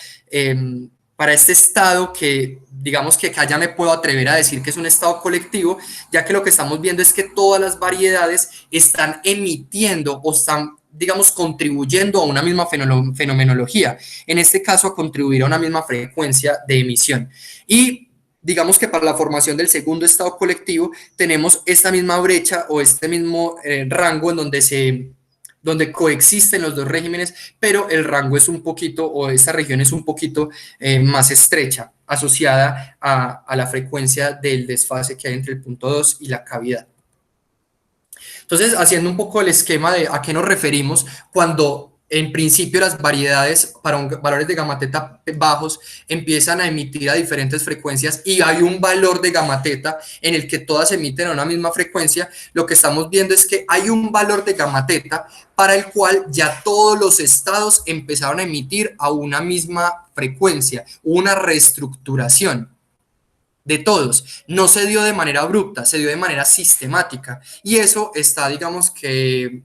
estado que, digamos que acá ya me puedo atrever a decir que es un estado colectivo, ya que lo que estamos viendo es que todas las variedades están emitiendo o están, digamos, contribuyendo a una misma fenomenología, en este caso a contribuir a una misma frecuencia de emisión. Y digamos que para la formación del segundo estado colectivo tenemos esta misma brecha o este mismo rango en donde coexisten los dos regímenes, pero el rango es un poquito, o esta región es un poquito más estrecha, asociada a la frecuencia del desfase que hay entre el punto 2 y la cavidad. Entonces, haciendo un poco el esquema de a qué nos referimos cuando en principio las variedades para valores de gamma teta bajos empiezan a emitir a diferentes frecuencias y hay un valor de gamma teta en el que todas emiten a una misma frecuencia, lo que estamos viendo es que hay un valor de gamma teta para el cual ya todos los estados empezaron a emitir a una misma frecuencia, una reestructuración de todos. No se dio de manera abrupta, se dio de manera sistemática y eso está, digamos que,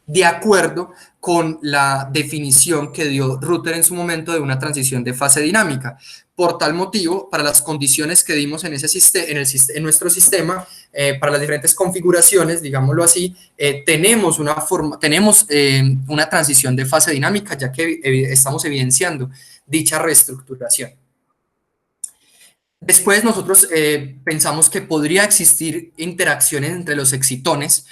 de acuerdo con la definición que dio Ruther en su momento de una transición de fase dinámica. Por tal motivo, para las condiciones que dimos en nuestro sistema, para las diferentes configuraciones, digámoslo así, tenemos una transición de fase dinámica, ya que estamos evidenciando dicha reestructuración. Después nosotros pensamos que podría existir interacciones entre los excitones,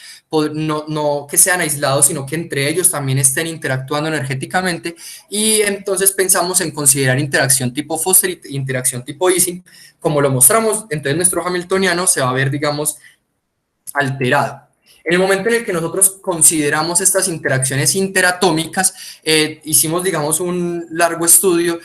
no que sean aislados, sino que entre ellos también estén interactuando energéticamente, y entonces pensamos en considerar interacción tipo Foster e interacción tipo Ising, como lo mostramos, entonces nuestro hamiltoniano se va a ver, digamos, alterado. En el momento en el que nosotros consideramos estas interacciones interatómicas, hicimos, digamos, un largo estudio,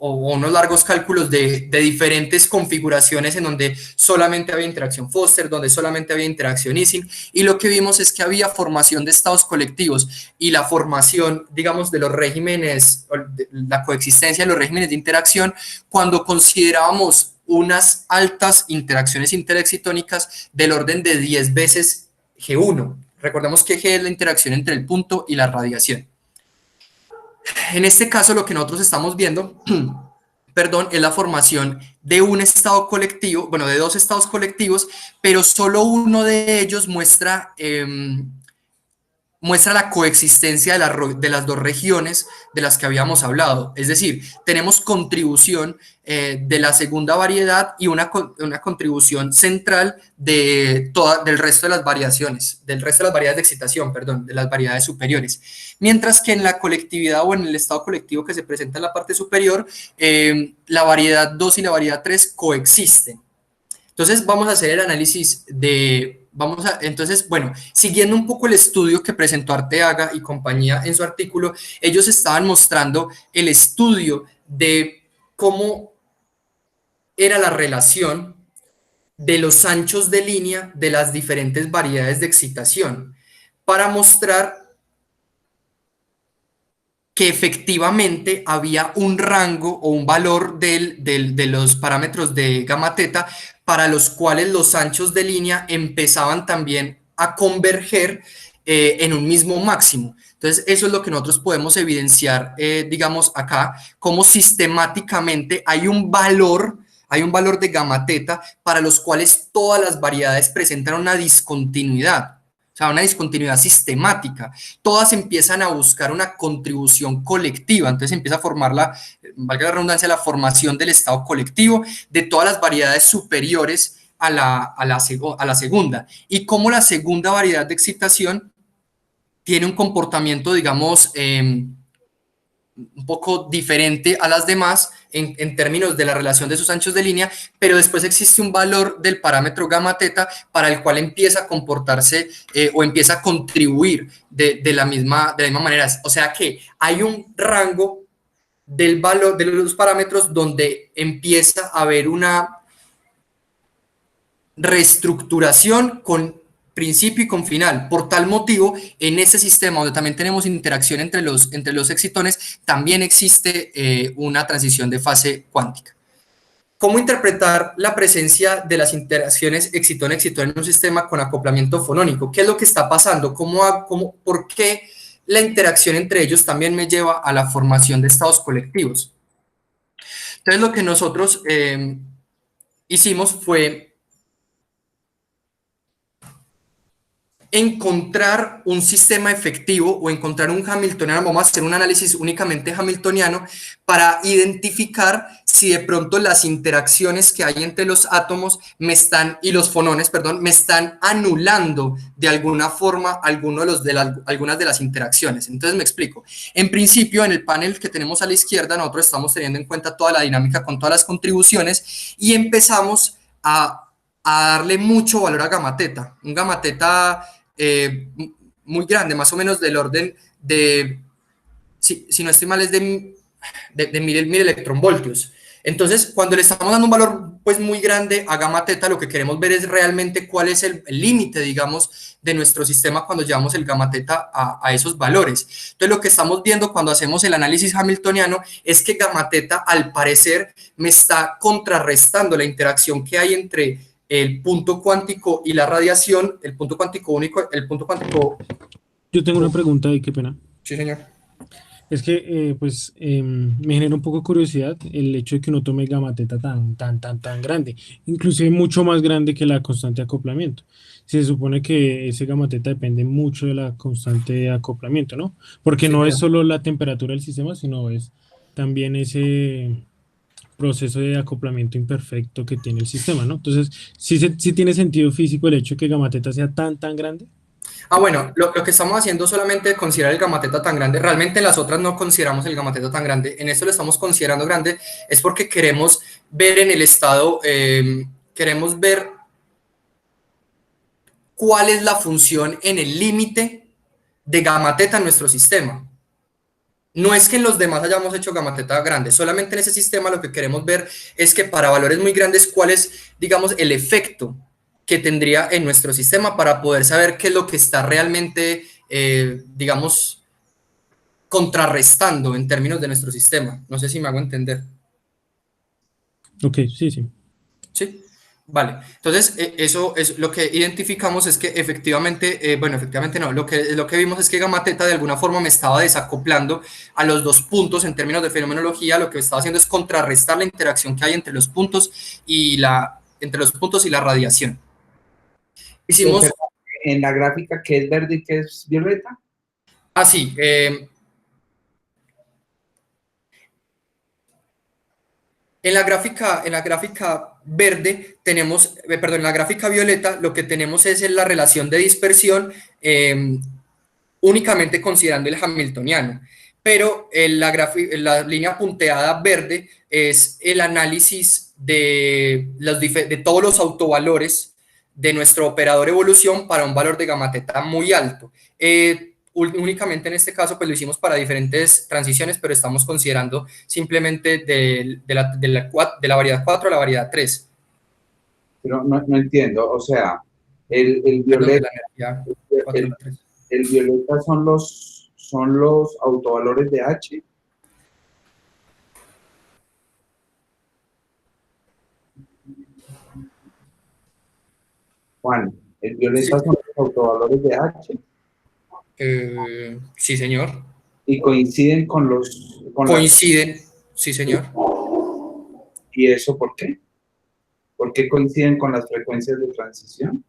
o unos largos cálculos de diferentes configuraciones en donde solamente había interacción Foster, donde solamente había interacción Ising, y lo que vimos es que había formación de estados colectivos y la formación, digamos, de los regímenes, la coexistencia de los regímenes de interacción, cuando considerábamos unas altas interacciones interexcitónicas del orden de 10 veces G1. Recordemos que G es la interacción entre el punto y la radiación. En este caso, lo que nosotros estamos viendo, perdón, es la formación de un estado colectivo, bueno, de dos estados colectivos, pero solo uno de ellos muestra la coexistencia de las dos regiones de las que habíamos hablado. Es decir, tenemos contribución de la segunda variedad y una contribución central del resto de las variaciones, del resto de las variedades de excitación, perdón, de las variedades superiores. Mientras que en la colectividad o en el estado colectivo que se presenta en la parte superior, la variedad 2 y la variedad 3 coexisten. Entonces vamos a hacer el análisis entonces, bueno, siguiendo un poco el estudio que presentó Arteaga y compañía en su artículo, ellos estaban mostrando el estudio de cómo era la relación de los anchos de línea de las diferentes variedades de excitación para mostrar que efectivamente había un rango o un valor de los parámetros de gamma teta para los cuales los anchos de línea empezaban también a converger en un mismo máximo. Entonces, eso es lo que nosotros podemos evidenciar, digamos, acá, como sistemáticamente hay un valor de gamma teta para los cuales todas las variedades presentan una discontinuidad. O sea, una discontinuidad sistemática. Todas empiezan a buscar una contribución colectiva, entonces empieza a formar valga la redundancia, la formación del estado colectivo de todas las variedades superiores a la segunda. Y cómo la segunda variedad de excitación tiene un comportamiento, digamos, un poco diferente a las demás en términos de la relación de sus anchos de línea, pero después existe un valor del parámetro gamma teta para el cual empieza a comportarse o empieza a contribuir de la misma manera. O sea que hay un rango del valor de los parámetros donde empieza a haber una reestructuración con principio y con final. Por tal motivo, en este sistema donde también tenemos interacción entre los excitones, también existe una transición de fase cuántica. ¿Cómo interpretar la presencia de las interacciones excitón-excitón en un sistema con acoplamiento fonónico? ¿Qué es lo que está pasando? ¿Por qué la interacción entre ellos también me lleva a la formación de estados colectivos? Entonces, lo que nosotros hicimos fue encontrar un sistema efectivo o encontrar un hamiltoniano. Vamos a hacer un análisis únicamente hamiltoniano para identificar si de pronto las interacciones que hay entre los átomos y los fonones, perdón, me están anulando de alguna forma algunas de las interacciones. Entonces me explico. En principio, en el panel que tenemos a la izquierda, nosotros estamos teniendo en cuenta toda la dinámica con todas las contribuciones y empezamos a darle mucho valor a gamma teta. Un gamma teta muy grande, más o menos del orden de, si no estoy mal, es de 1000 electronvoltios. Entonces, cuando le estamos dando un valor pues muy grande a gamma teta, lo que queremos ver es realmente cuál es el límite, digamos, de nuestro sistema cuando llevamos el gamma teta a esos valores. Entonces, lo que estamos viendo cuando hacemos el análisis hamiltoniano es que gamma teta, al parecer, me está contrarrestando la interacción que hay entre el punto cuántico y la radiación, el punto cuántico único, el punto cuántico... Yo tengo una pregunta ahí, qué pena. Sí, señor. Es que, me genera un poco de curiosidad el hecho de que uno tome gamma teta tan grande, inclusive mucho más grande que la constante de acoplamiento. Se supone que ese gamma teta depende mucho de la constante de acoplamiento, ¿no? Porque Sí, no claro. es solo la temperatura del sistema, sino es también ese proceso de acoplamiento imperfecto que tiene el sistema, ¿no? Entonces, sí tiene sentido físico el hecho de que gamma teta sea tan grande. Bueno, lo que estamos haciendo solamente es considerar el gamma teta tan grande. Realmente en las otras no consideramos el gamma teta tan grande. En esto lo estamos considerando grande, es porque queremos ver en el estado, queremos ver cuál es la función en el límite de gamma teta en nuestro sistema. No es que en los demás hayamos hecho gamma teta grande, solamente en ese sistema lo que queremos ver es que para valores muy grandes, cuál es, digamos, el efecto que tendría en nuestro sistema para poder saber qué es lo que está realmente, digamos, contrarrestando en términos de nuestro sistema. No sé si me hago entender. Ok, sí. ¿Sí? Vale, entonces eso es lo que identificamos, es que efectivamente, efectivamente no, lo que vimos es que gamma teta de alguna forma me estaba desacoplando a los dos puntos en términos de fenomenología. Lo que estaba haciendo es contrarrestar la interacción que hay entre los puntos y la radiación. Hicimos... En la gráfica, ¿qué es verde y qué es violeta? Sí, en la gráfica verde tenemos, en la gráfica violeta lo que tenemos es la relación de dispersión únicamente considerando el hamiltoniano, pero la línea punteada verde es el análisis de todos los autovalores de nuestro operador evolución para un valor de gamma teta muy alto. Únicamente en este caso pues lo hicimos para diferentes transiciones, pero estamos considerando simplemente de la variedad 4 a la variedad 3. Pero no entiendo, o sea, el violeta, el violeta son los autovalores de H. Juan, el violeta son los autovalores de H. Sí, señor. Y coinciden con los... Coinciden, sí, señor. ¿Y eso por qué? ¿Por qué coinciden con las frecuencias de transición?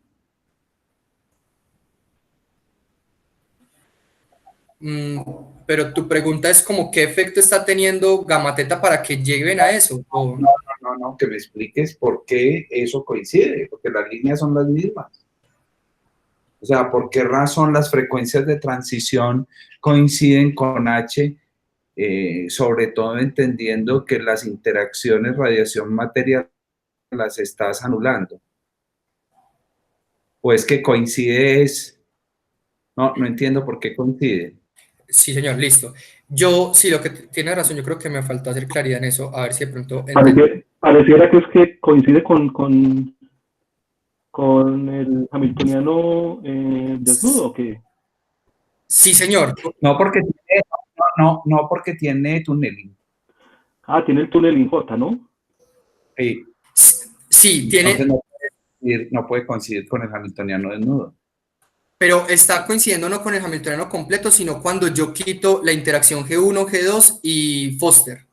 Mm, pero tu pregunta es como qué efecto está teniendo gamma teta para que lleguen a eso. No, que me expliques por qué eso coincide, porque las líneas son las mismas. O sea, ¿por qué razón las frecuencias de transición coinciden con H? Sobre todo entendiendo que las interacciones radiación-materia las estás anulando. O es que coincide es... No entiendo por qué coincide. Sí, señor, listo. Yo, sí, lo que tiene razón, yo creo que me faltó hacer claridad en eso, a ver si de pronto entendí. Pareciera que es que coincide con el hamiltoniano desnudo, ¿o qué? Sí, señor. No porque tiene tunneling. Ah, tiene el túnel en J, ¿no? Sí. Sí, tiene, Entonces no puede coincidir con el hamiltoniano desnudo. pero está coincidiendo no con el hamiltoniano completo, sino cuando yo quito la interacción G1, G2 y Foster.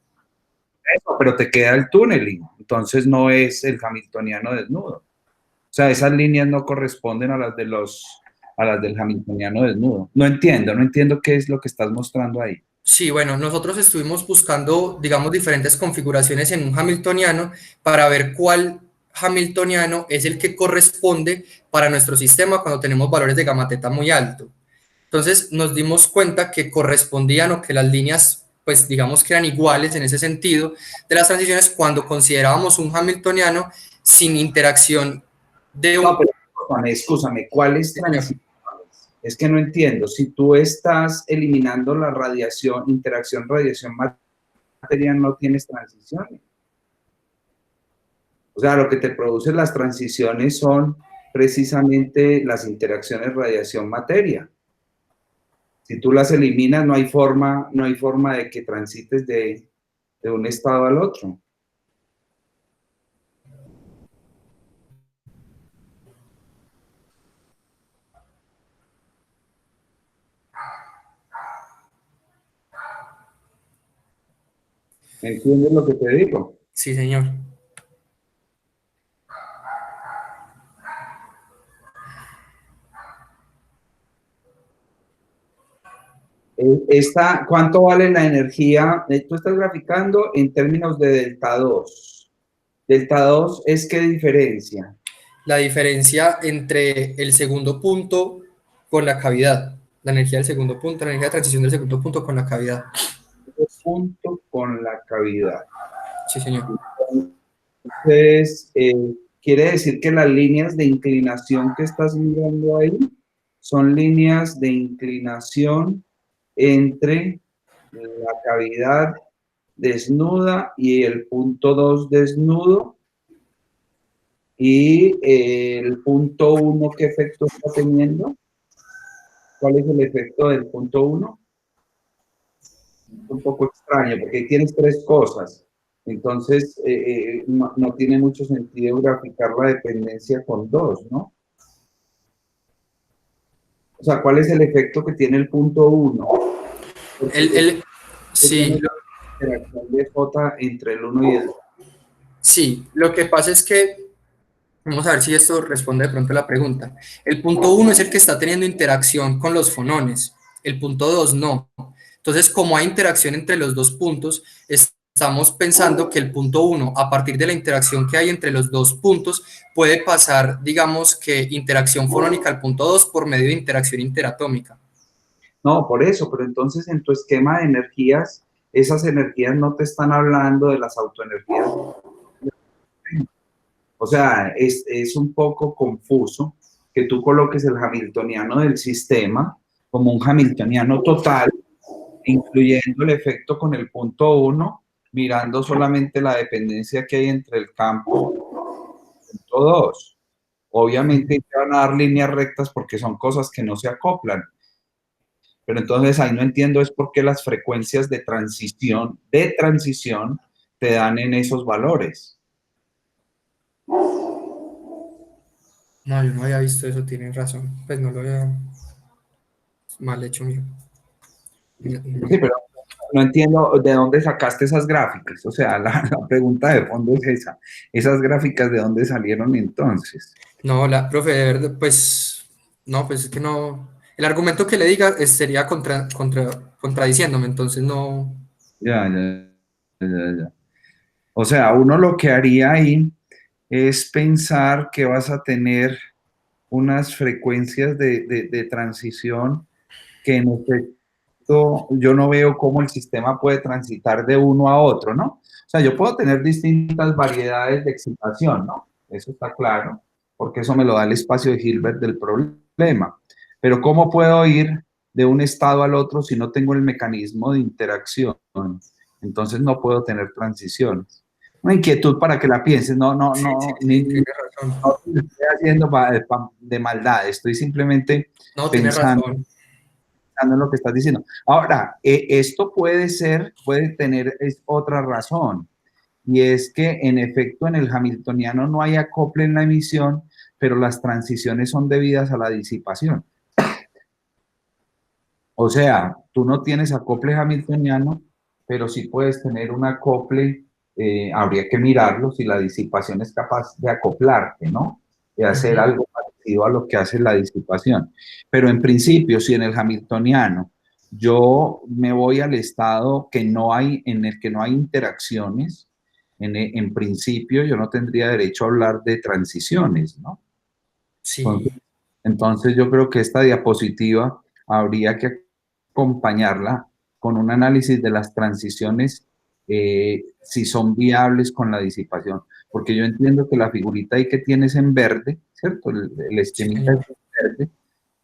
Eso, pero te queda el tunneling, entonces no es el hamiltoniano desnudo. O sea, esas líneas no corresponden a las del hamiltoniano desnudo. No entiendo qué es lo que estás mostrando ahí. Sí, bueno, nosotros estuvimos buscando, digamos, diferentes configuraciones en un hamiltoniano para ver cuál hamiltoniano es el que corresponde para nuestro sistema cuando tenemos valores de gamma teta muy alto. Entonces nos dimos cuenta que correspondían o que las líneas, pues digamos que eran iguales en ese sentido de las transiciones cuando considerábamos un hamiltoniano sin interacción de un... No, pero escúchame, ¿cuáles transiciones? Es que no entiendo. Si tú estás eliminando la radiación, interacción radiación-materia, no tienes transiciones. O sea, lo que te produce las transiciones son precisamente las interacciones radiación-materia. Si tú las eliminas, no hay forma de que transites de un estado al otro. ¿Entiendes lo que te digo? Sí, señor. ¿Cuánto vale la energía? Tú estás graficando en términos de delta 2. Delta 2 es ¿qué diferencia? La diferencia entre el segundo punto con la cavidad, la energía del segundo punto, la energía de transición del segundo punto con la cavidad. Punto con la cavidad. Sí, señor. Entonces, quiere decir que las líneas de inclinación que estás mirando ahí son líneas de inclinación entre la cavidad desnuda y el punto 2 desnudo. Y el punto 1, ¿qué efecto está teniendo? ¿Cuál es el efecto del punto 1? Es un poco extraño, porque tienes tres cosas. Entonces, no tiene mucho sentido graficar la dependencia con dos, ¿no? O sea, ¿cuál es el efecto que tiene el punto 1? Sí. La interacción de J entre el 1 y el 2. Sí, lo que pasa es que, vamos a ver si esto responde de pronto a la pregunta. El punto 1 es el que está teniendo interacción con los fonones, el punto 2 no. Entonces, como hay interacción entre los dos puntos, estamos pensando que el punto 1, a partir de la interacción que hay entre los dos puntos, puede pasar, digamos, que interacción fonónica al punto 2 por medio de interacción interatómica. No, por eso, pero entonces en tu esquema de energías, esas energías no te están hablando de las autoenergías. O sea, es un poco confuso que tú coloques el hamiltoniano del sistema como un hamiltoniano total, incluyendo el efecto con el punto 1, mirando solamente la dependencia que hay entre el campo y el punto 2. Obviamente te van a dar líneas rectas porque son cosas que no se acoplan. Pero entonces ahí no entiendo es por qué las frecuencias de transición te dan en esos valores. No, yo no había visto eso, tienen razón. Pues no lo había mal hecho mío. Sí, pero no entiendo de dónde sacaste esas gráficas. O sea, la pregunta de fondo es esa. ¿Esas gráficas de dónde salieron entonces? No, profe, de verdad, pues, no, pues es que no, el argumento que le diga sería contradiciéndome, entonces no. Ya, ya, ya, ya. O sea, uno lo que haría ahí es pensar que vas a tener unas frecuencias de transición que en efecto yo no veo cómo el sistema puede transitar de uno a otro, ¿no? O sea, yo puedo tener distintas variedades de excitación, ¿no? Eso está claro, porque eso me lo da el espacio de Hilbert del problema. Pero ¿cómo puedo ir de un estado al otro si no tengo el mecanismo de interacción? Entonces no puedo tener transiciones. Una inquietud para que la pienses, Sí, ni tiene razón. no lo estoy haciendo de maldad, estoy simplemente No, tiene pensando razón. en lo que estás diciendo. Ahora, esto puede tener otra razón, y es que en efecto en el hamiltoniano no hay acople en la emisión, pero las transiciones son debidas a la disipación. O sea, tú no tienes acople hamiltoniano, pero sí puedes tener un acople, habría que mirarlo si la disipación es capaz de acoplarte, ¿no? De hacer algo parecido a lo que hace la disipación. Pero en principio, si en el hamiltoniano yo me voy al estado en el que no hay interacciones, en principio yo no tendría derecho a hablar de transiciones, ¿no? Sí, Entonces yo creo que esta diapositiva habría que acompañarla con un análisis de las transiciones, si son viables con la disipación, porque yo entiendo que la figurita ahí que tienes en verde, ¿cierto? El sí, esquemita señor. en verde,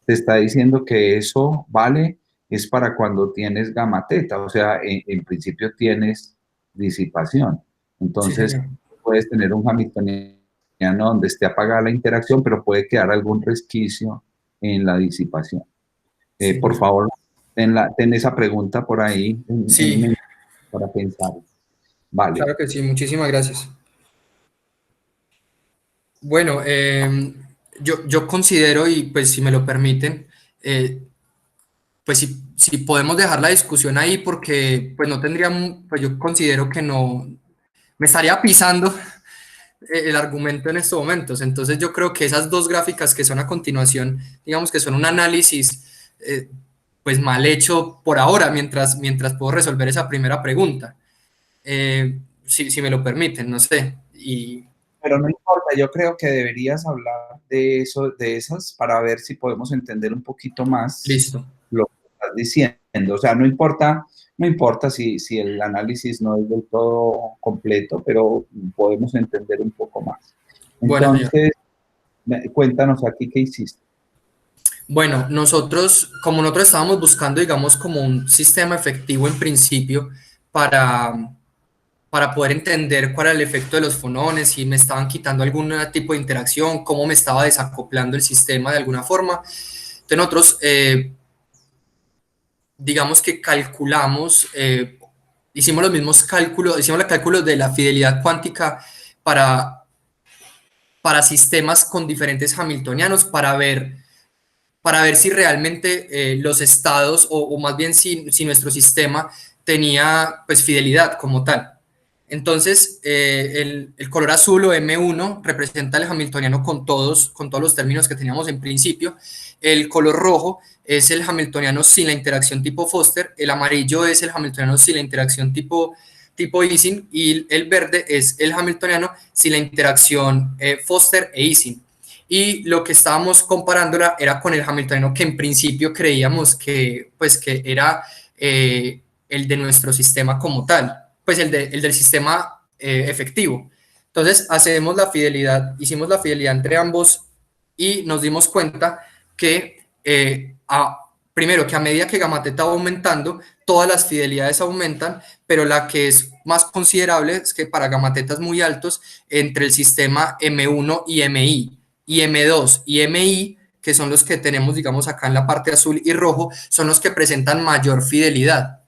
te está diciendo que eso vale, es para cuando tienes gamma teta, o sea, en principio tienes disipación. Sí, Entonces, señor. puedes tener un hamiltoniano donde esté apagada la interacción, pero puede quedar algún resquicio en la disipación. Sí, Por favor, ten esa pregunta por ahí en sí, mente para pensar. Vale. claro que sí, muchísimas gracias. Bueno, yo considero, y pues si me lo permiten, eh, pues si podemos dejar la discusión ahí porque pues no tendríamos, pues yo considero que no, me estaría pisando el argumento en estos momentos. Entonces yo creo que esas dos gráficas que son a continuación, digamos que son un análisis pues mal hecho por ahora, mientras puedo resolver esa primera pregunta. Si me lo permiten, no sé. Y Pero no importa, yo creo que deberías hablar de eso, de esas, para ver si podemos entender un poquito más listo. lo que estás diciendo. O sea, no importa si el análisis no es del todo completo, pero podemos entender un poco más. Bueno, señor. Entonces, cuéntanos aquí qué hiciste. Bueno, como nosotros estábamos buscando, digamos, como un sistema efectivo en principio para, para poder entender cuál era el efecto de los fonones, si me estaban quitando algún tipo de interacción, cómo me estaba desacoplando el sistema de alguna forma. Entonces nosotros, digamos que calculamos, hicimos los mismos cálculos, hicimos los cálculos de la fidelidad cuántica para, para sistemas con diferentes hamiltonianos para ver si realmente los estados, o más bien si nuestro sistema tenía pues fidelidad como tal. Entonces, el color azul o M1 representa el hamiltoniano con todos los términos que teníamos en principio. El color rojo es el hamiltoniano sin la interacción tipo Foster. El amarillo es el hamiltoniano sin la interacción tipo Ising. Y el verde es el hamiltoniano sin la interacción Foster e Ising. Y lo que estábamos comparando era con el hamiltoniano que en principio creíamos pues, que era el de nuestro sistema como tal, pues el del sistema efectivo. Entonces hicimos la fidelidad entre ambos y nos dimos cuenta que, primero, que a medida que gamma teta va aumentando, todas las fidelidades aumentan, pero la que es más considerable es que para gamma tetas muy altos, entre el sistema M1 y MI, y M2 y MI, que son los que tenemos, digamos, acá en la parte azul y rojo, son los que presentan mayor fidelidad.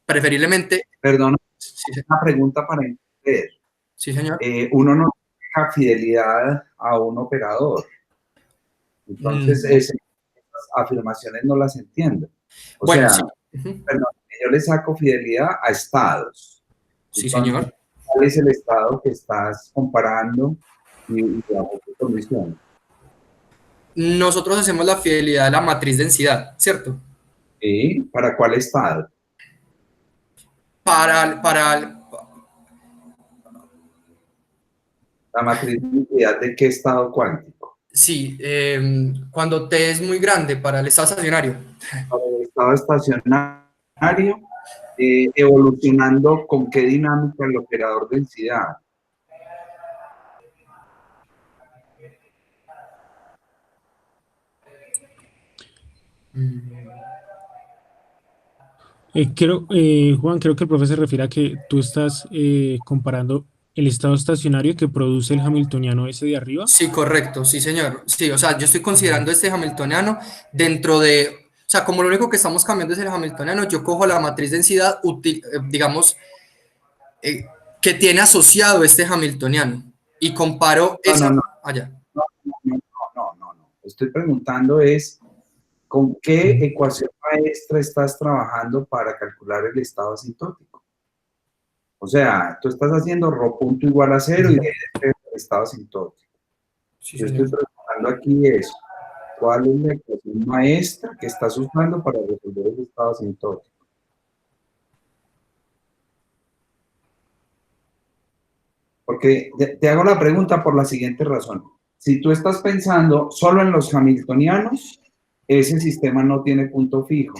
Preferiblemente, Perdona, sí, una pregunta para entender. sí señor. Uno no deja fidelidad a un operador. Entonces, Mm, esas afirmaciones no las entiendo. O bueno, sí. sea, perdón, yo le saco fidelidad a estados. Sí, Entonces, señor. ¿cuál es el estado que estás comparando y bajo qué condiciones? nosotros hacemos la fidelidad de la matriz densidad, ¿cierto? ¿Sí? ¿Para cuál estado? Para ¿La matriz de densidad de qué estado cuántico? sí, cuando T es muy grande, para el estado estacionario. Para el estado estacionario, evolucionando con qué dinámica el operador densidad. Juan, creo que el profesor se refiere a que tú estás comparando el estado estacionario que produce el hamiltoniano ese de arriba. Sí, correcto, sí, señor. Sí, o sea, yo estoy considerando este hamiltoniano dentro de, o sea, como lo único que estamos cambiando es el hamiltoniano, yo cojo la matriz densidad, digamos, eh, que tiene asociado este hamiltoniano y comparo No, no, esa no, allá. no, no, no, no, no. Estoy preguntando es, ¿con qué ecuación maestra estás trabajando para calcular el estado asintótico? O sea, tú estás haciendo ρ punto igual a 0 y de ahí el estado asintótico. Sí, Yo señor. estoy preguntando aquí eso. ¿Cuál es la ecuación maestra que estás usando para resolver el estado asintótico? Porque te hago la pregunta por la siguiente razón. Si tú estás pensando solo en los hamiltonianos, ese sistema no tiene punto fijo.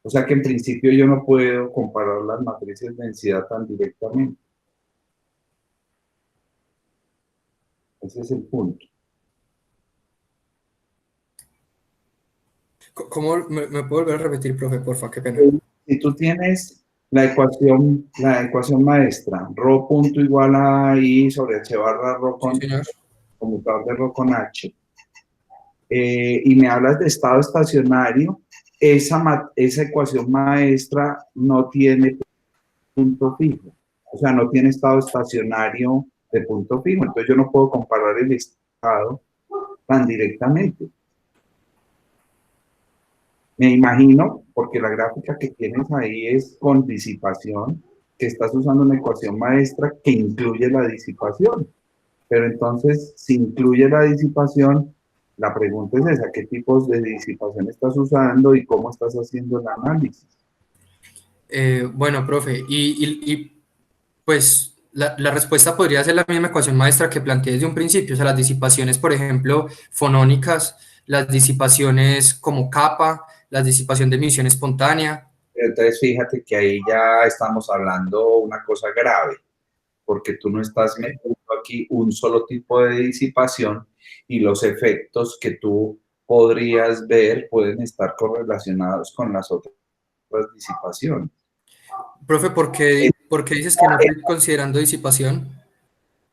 O sea que en principio yo no puedo comparar las matrices de densidad tan directamente. Ese es el punto. ¿Cómo me puedo volver a repetir, profe, porfa? Qué pena. Si tú tienes la ecuación maestra, ρ punto igual a I sobre H barra ρ Sí, con señor. conmutador de ρ con H, y me hablas de estado estacionario, esa ecuación maestra no tiene punto fijo, o sea, no tiene estado estacionario de punto fijo, entonces yo no puedo comparar el estado tan directamente. Me imagino, porque la gráfica que tienes ahí es con disipación, que estás usando una ecuación maestra que incluye la disipación. Pero entonces, si incluye la disipación, la pregunta es esa, ¿qué tipos de disipación estás usando y cómo estás haciendo el análisis? Bueno, profe, pues la respuesta podría ser la misma ecuación maestra que planteé desde un principio, o sea, las disipaciones, por ejemplo, fonónicas, las disipaciones como capa, la disipación de emisión espontánea. Entonces, fíjate que ahí ya estamos hablando una cosa grave, porque tú no estás metiendo aquí un solo tipo de disipación y los efectos que tú podrías ver pueden estar correlacionados con las otras disipaciones. Profe, por qué dices que no estoy considerando disipación?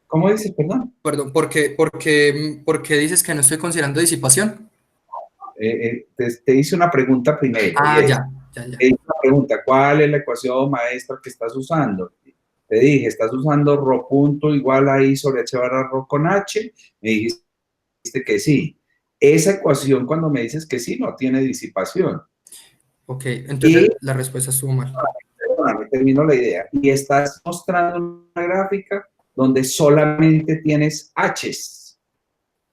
¿Cómo dices, perdón? Perdón, por qué dices que no estoy considerando disipación? Te hice una pregunta primero y Ah, es, ya. te hice una pregunta, ¿cuál es la ecuación maestra que estás usando? Te dije, estás usando ρ punto igual a I sobre H barra ρ con H, me dijiste que sí. Esa ecuación, cuando me dices que sí, no tiene disipación. Ok, Y, entonces la respuesta estuvo mal. perdóname, termino la idea. Y estás mostrando una gráfica donde solamente tienes H's.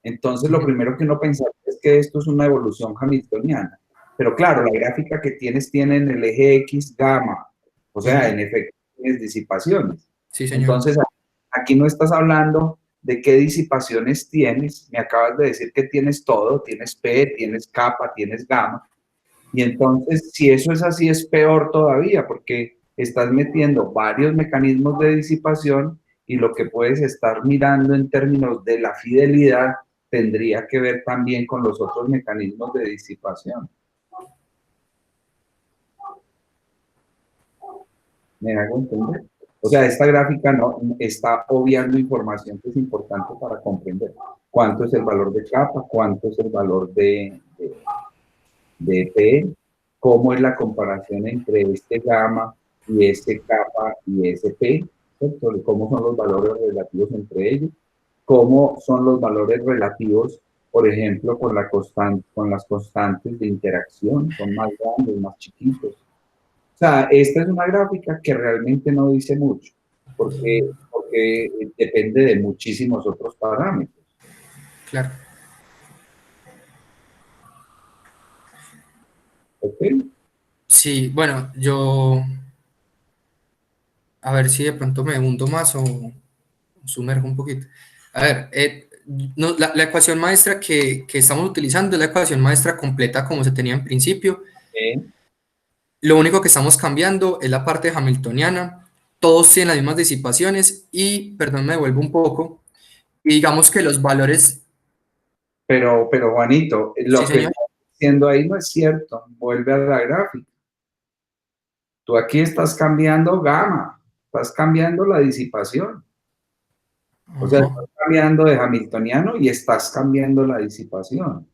Entonces, lo primero que uno pensaría es que esto es una evolución hamiltoniana. Pero claro, la gráfica que tienes tiene en el eje X gamma. O sea, en efecto, tienes disipaciones. Sí, señor. Entonces, aquí no estás hablando de qué disipaciones tienes. Me acabas de decir que tienes todo. Tienes P, tienes kappa, tienes gamma. Y entonces, si eso es así, es peor todavía, porque estás metiendo varios mecanismos de disipación y lo que puedes estar mirando en términos de la fidelidad tendría que ver también con los otros mecanismos de disipación. ¿Me hago entender? O sea, esta gráfica no está obviando información que es importante para comprender cuánto es el valor de kappa, cuánto es el valor de P, cómo es la comparación entre este gamma y este kappa y ese P, ¿cierto? Cómo son los valores relativos entre ellos, cómo son los valores relativos, por ejemplo, con las constantes de interacción, son más grandes, más chiquitos. O sea, esta es una gráfica que realmente no dice mucho, porque depende de muchísimos otros parámetros. Claro. ¿Ok? Sí, bueno, a ver si de pronto me hundo más o sumerjo un poquito. A ver, la ecuación maestra que estamos utilizando es la ecuación maestra completa como se tenía en principio. Lo único que estamos cambiando es la parte hamiltoniana. Todos tienen las mismas disipaciones y, perdón, me devuelvo un poco. Y digamos que los valores, Pero Juanito, sí, lo que señor. estás diciendo ahí no es cierto. Vuelve a la gráfica. Tú aquí estás cambiando gamma, estás cambiando la disipación. O sea, Ajá. estás cambiando de hamiltoniano y estás cambiando la disipación.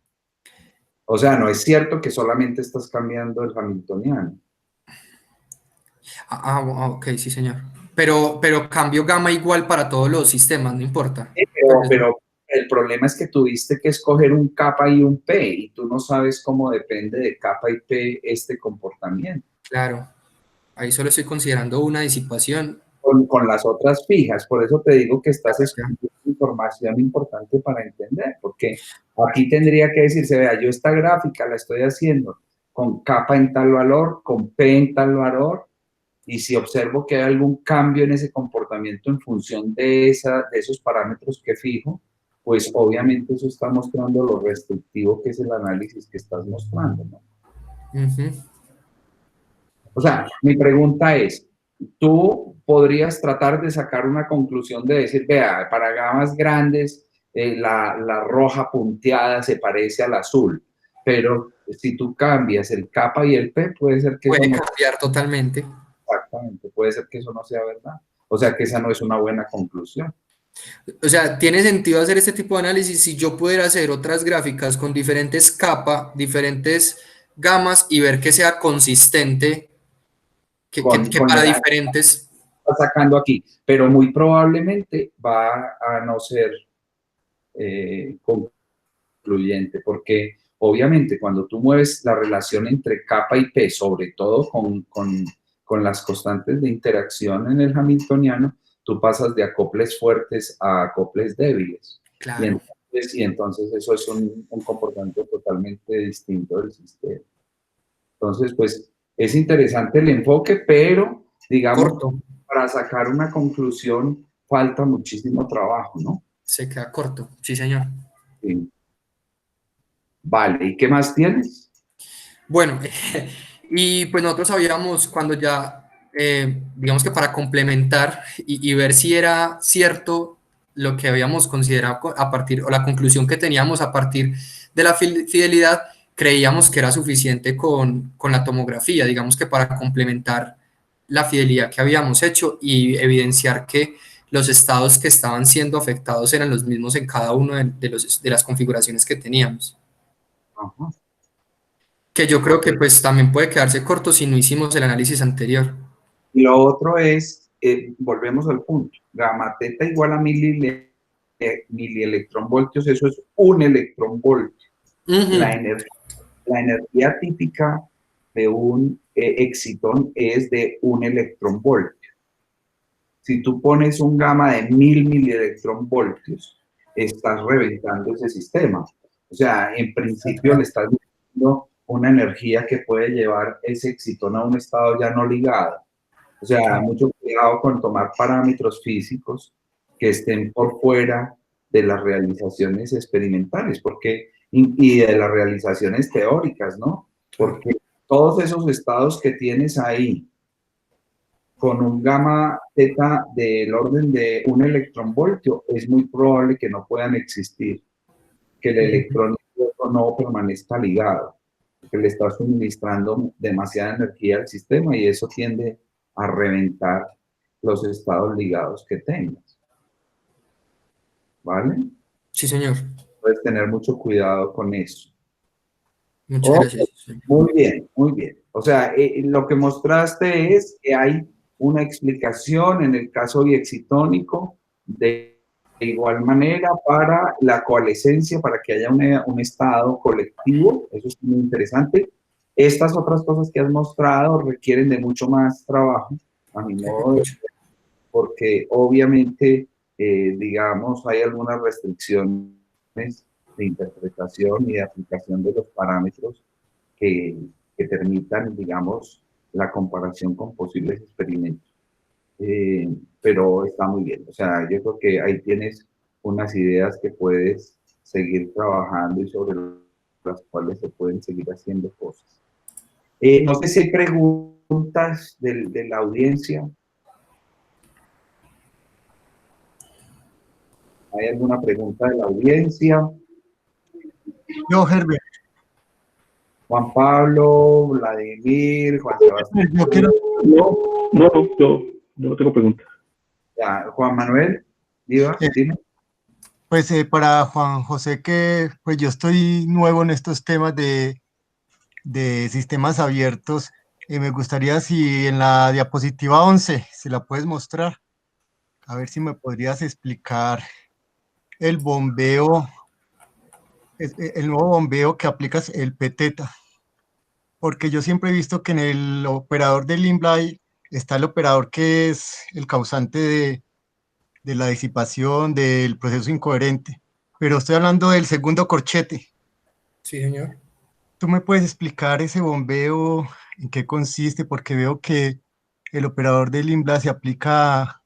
O sea, no es cierto que solamente estás cambiando el hamiltoniano. Ok, sí, señor. Pero cambio gamma igual para todos los sistemas, no importa. Sí, Pues pero el problema es que tuviste que escoger un kappa y un p y tú no sabes cómo depende de kappa y p este comportamiento. claro, ahí solo estoy considerando una disipación. Con las otras fijas. Por eso te digo que estás Ya. escondiendo información importante para entender, porque aquí tendría que decirse, vea, yo esta gráfica la estoy haciendo con kappa en tal valor, con p en tal valor, y si observo que hay algún cambio en ese comportamiento en función de esos parámetros que fijo, pues obviamente eso está mostrando lo restrictivo que es el análisis que estás mostrando, ¿no? Ujú. O sea, mi pregunta es, tú podrías tratar de sacar una conclusión de decir, vea, para gamas grandes, la roja punteada se parece al azul, pero si tú cambias el kappa y el p, puede ser que eso Puede no, cambiar totalmente. exactamente, puede ser que eso no sea verdad. O sea, que esa no es una buena conclusión. O sea, tiene sentido hacer este tipo de análisis si yo pudiera hacer otras gráficas con diferentes capas, diferentes gamas y ver que sea consistente, que Con para el diferentes. está sacando aquí, pero muy probablemente va a no ser concluyente, porque obviamente cuando tú mueves la relación entre kappa y p, sobre todo con las constantes de interacción en el hamiltoniano, tú pasas de acoples fuertes a acoples débiles. Claro, Y entonces eso es un comportamiento totalmente distinto del sistema. Entonces, pues es interesante el enfoque, pero digamos, corto, para sacar una conclusión falta muchísimo trabajo, ¿no? se queda corto, sí, señor. Sí. Vale, ¿y qué más tienes? Bueno, y pues nosotros sabíamos cuando ya, digamos que para complementar y ver si era cierto lo que habíamos considerado a partir, o la conclusión que teníamos a partir de la fidelidad, creíamos que era suficiente con la tomografía, digamos que para complementar la fidelidad que habíamos hecho y evidenciar que los estados que estaban siendo afectados eran los mismos en cada uno de las configuraciones que teníamos. Ajá. Que yo creo que pues también puede quedarse corto si no hicimos el análisis anterior. Y lo otro es, volvemos al punto, gamma teta igual a milielectronvoltios, eso es un electronvoltio. Ujú. La, ener la energía típica de un excitón es de un electronvoltio. Si tú pones un gamma de 1000 milielectronvoltios, estás reventando ese sistema. O sea, en principio le estás dando una energía que puede llevar ese excitón a un estado ya no ligado. O sea, mucho cuidado con tomar parámetros físicos que estén por fuera de las realizaciones experimentales, porque, y de las realizaciones teóricas, ¿no? Porque todos esos estados que tienes ahí, con un gamma teta del orden de un electronvoltio, es muy probable que no puedan existir, que el electrón no permanezca ligado, que le está suministrando demasiada energía al sistema y eso tiende a reventar los estados ligados que tengas, ¿vale? Sí, señor. Puedes tener mucho cuidado con eso. Muchas Oh, gracias. Sí, señor. muy bien, muy bien. O sea, lo que mostraste es que hay una explicación en el caso biexitónico de igual manera para la coalescencia, para que haya un estado colectivo, eso es muy interesante. Estas otras cosas que has mostrado requieren de mucho más trabajo, a mi modo de ver, Mucho. porque obviamente, digamos, hay algunas restricciones de interpretación y de aplicación de los parámetros que que permitan, digamos, la comparación con posibles experimentos. Pero está muy bien, o sea, yo creo que ahí tienes unas ideas que puedes seguir trabajando y sobre las cuales se pueden seguir haciendo cosas. No sé si hay preguntas de la audiencia. ¿Hay alguna pregunta de la audiencia? Yo, Herbert, Juan Pablo, Vladimir, Juan Sebastián. yo quiero, Yo no tengo preguntas. Ya, Juan Manuel, Diva, dime. pues para Juan José, que pues yo estoy nuevo en estos temas de sistemas abiertos, me gustaría si en la diapositiva 11, si la puedes mostrar, a ver si me podrías explicar el bombeo, el nuevo bombeo que aplicas, el PTETA, porque yo siempre he visto que en el operador del Limblay está el operador que es el causante de la disipación del proceso incoherente, pero estoy hablando del segundo corchete. Sí, señor. ¿Tú me puedes explicar ese bombeo, en qué consiste? Porque veo que el operador del Limblay se aplica,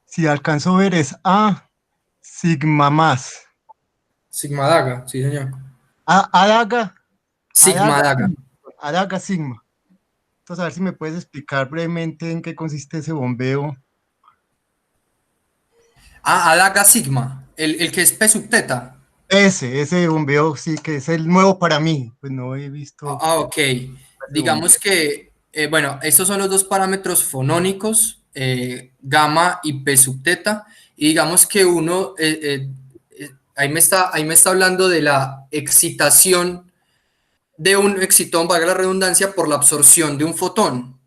si alcanzo a ver, es A sigma más. Sigma daga, sí, señor. Adaga, Sigma daga. adaga sigma. Entonces, a ver si me puedes explicar brevemente en qué consiste ese bombeo. Ah, daga sigma, el que es P sub teta. Ese bombeo sí que es el nuevo para mí, pues no he visto Ok. ese bombeo. Digamos que, bueno, estos son los dos parámetros fonónicos, gamma y P sub teta, y digamos que uno, ahí me está hablando de la excitación de un excitón, valga la redundancia, por la absorción de un fotón.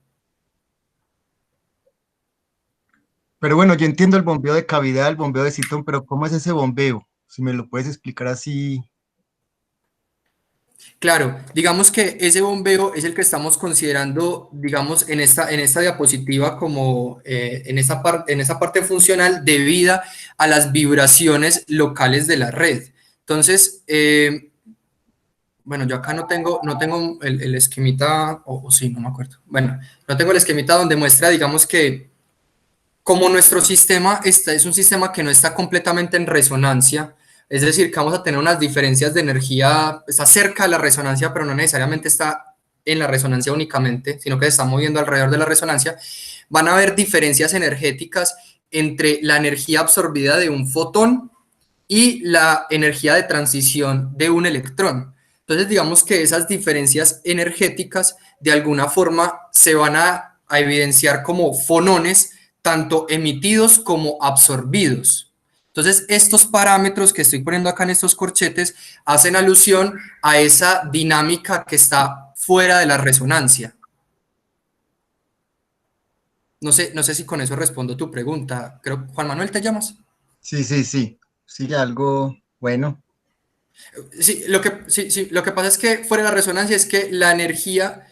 Pero bueno, yo entiendo el bombeo de cavidad, el bombeo de citón, pero ¿cómo es ese bombeo? Si me lo puedes explicar así. Claro, digamos que ese bombeo es el que estamos considerando, digamos, en esta diapositiva como en esa parte funcional debida a las vibraciones locales de la red. Entonces, bueno, yo acá no tengo el esquemita, o sí, no me acuerdo. Bueno, no tengo el esquemita donde muestra, digamos que como nuestro sistema es un sistema que no está completamente en resonancia, es decir, que vamos a tener unas diferencias de energía, está cerca de la resonancia, pero no necesariamente está en la resonancia únicamente, sino que se está moviendo alrededor de la resonancia, van a haber diferencias energéticas entre la energía absorbida de un fotón y la energía de transición de un electrón. Entonces, digamos que esas diferencias energéticas de alguna forma se van a evidenciar como fonones, tanto emitidos como absorbidos. Entonces, estos parámetros que estoy poniendo acá en estos corchetes hacen alusión a esa dinámica que está fuera de la resonancia. No sé si con eso respondo tu pregunta. Creo, Juan Manuel, ¿te llamas? Sí, sí, sí. Sí, algo bueno. Sí, lo que pasa es que fuera de la resonancia es que la energía,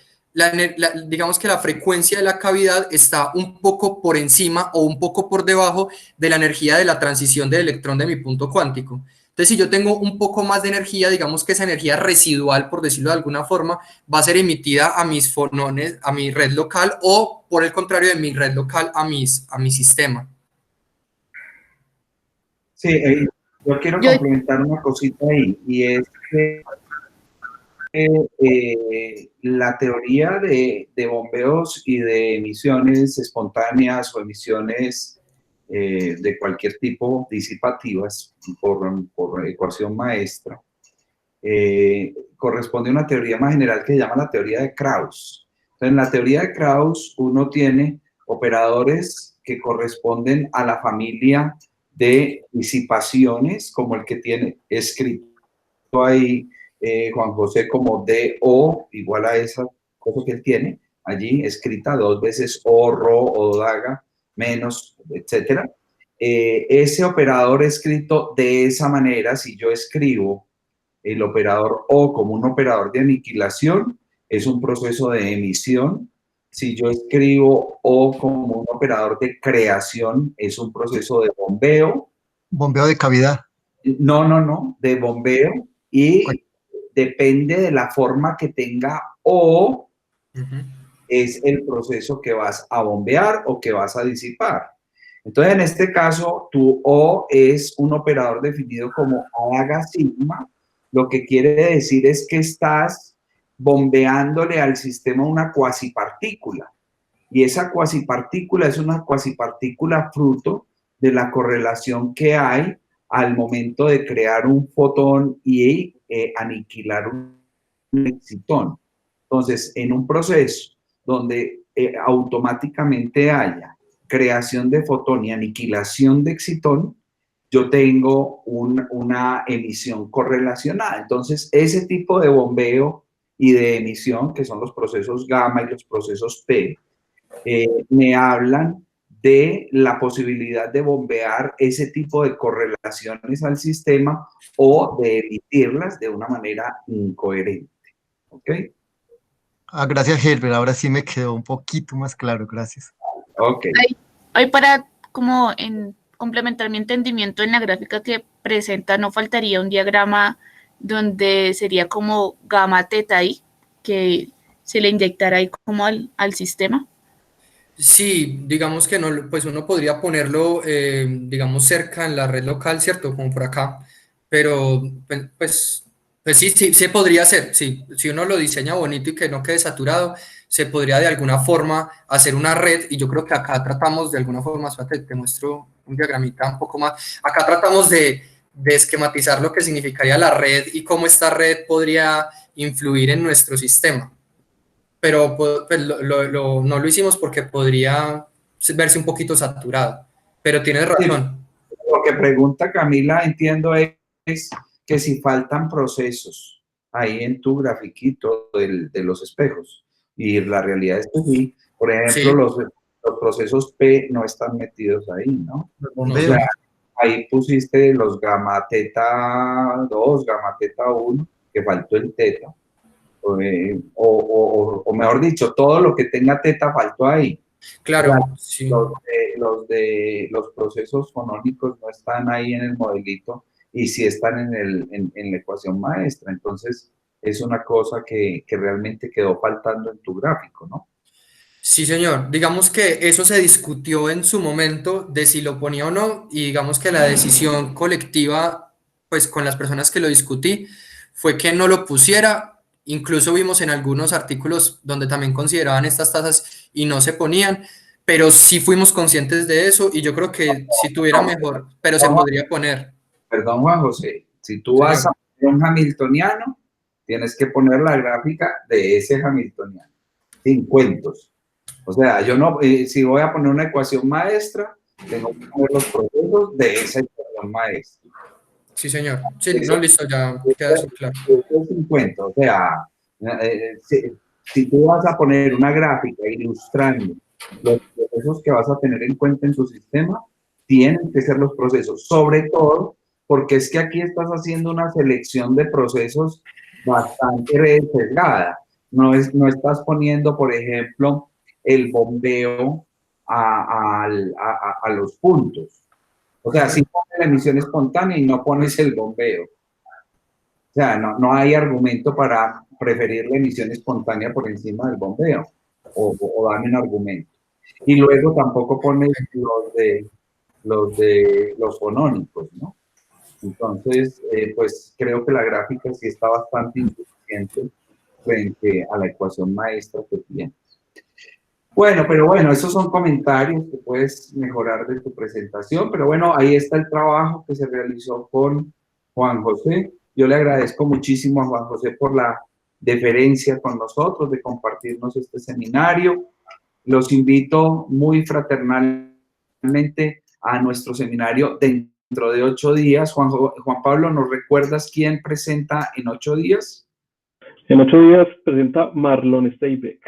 digamos que la frecuencia de la cavidad está un poco por encima o un poco por debajo de la energía de la transición del electrón de mi punto cuántico. Entonces, si yo tengo un poco más de energía, digamos que esa energía residual, por decirlo de alguna forma, va a ser emitida a mis fonones, a mi red local, o por el contrario, de mi red local a mi sistema. Sí, yo quiero Yo, complementar una cosita ahí, y es que la teoría de bombeos y de emisiones espontáneas o emisiones de cualquier tipo disipativas por ecuación maestra, corresponde a una teoría más general que se llama la teoría de Krauss. Entonces, en la teoría de Krauss uno tiene operadores que corresponden a la familia de disipaciones, como el que tiene escrito ahí Juan José como DO igual a esa cosa que él tiene allí escrita 2 veces O, Rho o Daga menos, etcétera. Ese operador escrito de esa manera, si yo escribo el operador O como un operador de aniquilación, es un proceso de emisión. Si yo escribo O como un operador de creación, es un proceso de bombeo. Bombeo de cavidad. No, de bombeo, y depende de la forma que tenga o Ujú. es el proceso que vas a bombear o que vas a disipar. Entonces, en este caso, tu O es un operador definido como A sigma, lo que quiere decir es que estás bombeándole al sistema una cuasipartícula. Y esa cuasipartícula es una cuasipartícula fruto de la correlación que hay al momento de crear un fotón y aniquilar un excitón. Entonces, en un proceso donde automáticamente haya creación de fotón y aniquilación de excitón, yo tengo una emisión correlacionada. Entonces, ese tipo de bombeo y de emisión, que son los procesos gamma y los procesos P, me hablan de la posibilidad de bombear ese tipo de correlaciones al sistema o de emitirlas de una manera incoherente. ¿Ok? Gracias, Herbert. Ahora sí me quedó un poquito más claro, gracias. Ok. Ahí para como en complementar mi entendimiento en la gráfica que presenta, no faltaría un diagrama donde sería como gamma teta I, que se le inyectará ahí como al sistema. Sí, digamos que no, pues uno podría ponerlo, digamos, cerca en la red local, ¿cierto? Como por acá, pero pues sí, sí, se podría hacer, sí, si uno lo diseña bonito y que no quede saturado, se podría de alguna forma hacer una red, y yo creo que acá tratamos de alguna forma, espérate, te muestro un diagramita un poco más, acá tratamos de esquematizar lo que significaría la red y cómo esta red podría influir en nuestro sistema, pero pues, no lo hicimos porque podría verse un poquito saturado, pero tienes Sí, razón. lo que pregunta Camila, entiendo, es que si faltan procesos ahí en tu grafiquito de los espejos. Y la realidad es que sí. Por ejemplo, Sí, los procesos P no están metidos ahí, ¿no? Los O bombeos. sea, ahí pusiste los gamma teta 2, gamma teta 1, que faltó el teta. O mejor dicho, todo lo que tenga teta faltó ahí. O sea, claro, sí. los procesos fonónicos no están ahí en el modelito y sí están en la ecuación maestra. Entonces, es una cosa que realmente quedó faltando en tu gráfico, ¿no? Sí, señor. Digamos que eso se discutió en su momento de si lo ponía o no, y digamos que la decisión colectiva, pues con las personas que lo discutí, fue que no lo pusiera. Incluso vimos en algunos artículos donde también consideraban estas tasas y no se ponían, pero sí fuimos conscientes de eso y yo creo que si tuviera mejor, pero se No, podría poner. perdón, Juan José, si tú vas a Señor. poner un hamiltoniano, tienes que poner la gráfica de ese hamiltoniano, sin cuentos. O sea, yo no, si voy a poner una ecuación maestra, tengo que poner los procesos de esa ecuación maestra. Sí, señor. Sí, Ese, no, listo, ya queda eso claro. ese es 50, o sea, si tú vas a poner una gráfica ilustrando los procesos que vas a tener en cuenta en tu sistema, tienen que ser los procesos, sobre todo porque es que aquí estás haciendo una selección de procesos bastante sesgada. No estás poniendo, por ejemplo, el bombeo a los puntos. O sea, si pones la emisión espontánea y no pones el bombeo. O sea, no hay argumento para preferir la emisión espontánea por encima del bombeo. O dame un argumento. Y luego tampoco pones los fonónicos, ¿no? Entonces, pues creo que la gráfica sí está bastante insuficiente frente a la ecuación maestra que tienes. Bueno, pero bueno, esos son comentarios que puedes mejorar de tu presentación, pero bueno, ahí está el trabajo que se realizó con Juan José. Yo le agradezco muchísimo a Juan José por la deferencia con nosotros, de compartirnos este seminario. Los invito muy fraternalmente a nuestro seminario dentro de 8 días. Juan Pablo, ¿nos recuerdas quién presenta en 8 días? En 8 días presenta Marlon Steinbeck.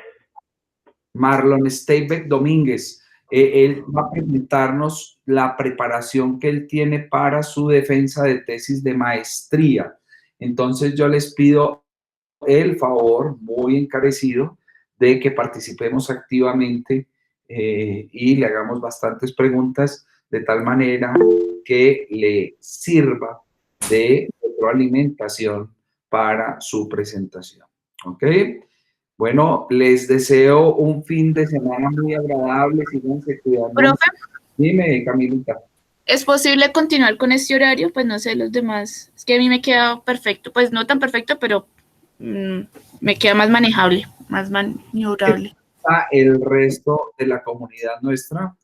Marlon Steinbeck Domínguez. Él va a presentarnos la preparación que él tiene para su defensa de tesis de maestría. Entonces yo les pido el favor muy encarecido de que participemos activamente y le hagamos bastantes preguntas de tal manera que le sirva de retroalimentación para su presentación. ¿Ok? Bueno, les deseo un fin de semana muy agradable, síganse cuidando. Profe, Dime, Camilita. ¿es posible continuar con este horario? Pues no sé, los demás. Es que a mí me queda perfecto. Pues no tan perfecto, pero me queda más manejable, más maniobrable. A el resto de la comunidad nuestra,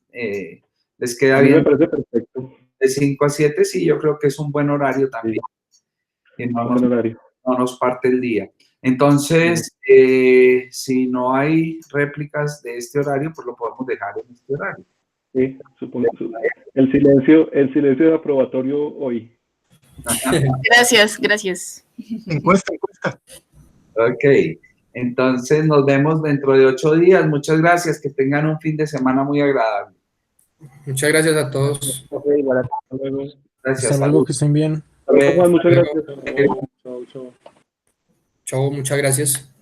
les queda A mí me bien parece perfecto. de 5 a 7, sí, yo creo que es un buen horario también, que no Buen horario. nos parte el día. Entonces, si no hay réplicas de este horario, pues lo podemos dejar en este horario. Sí, supongo. El silencio de aprobatorio hoy. Gracias, gracias. Encuesta. Ok, entonces nos vemos dentro de 8 días. Muchas gracias, que tengan un fin de semana muy agradable. Muchas gracias a todos. Hasta luego. Gracias. Hasta luego, que estén bien. Hasta luego, Juan, muchas gracias. Chao, chao. Chao, muchas gracias.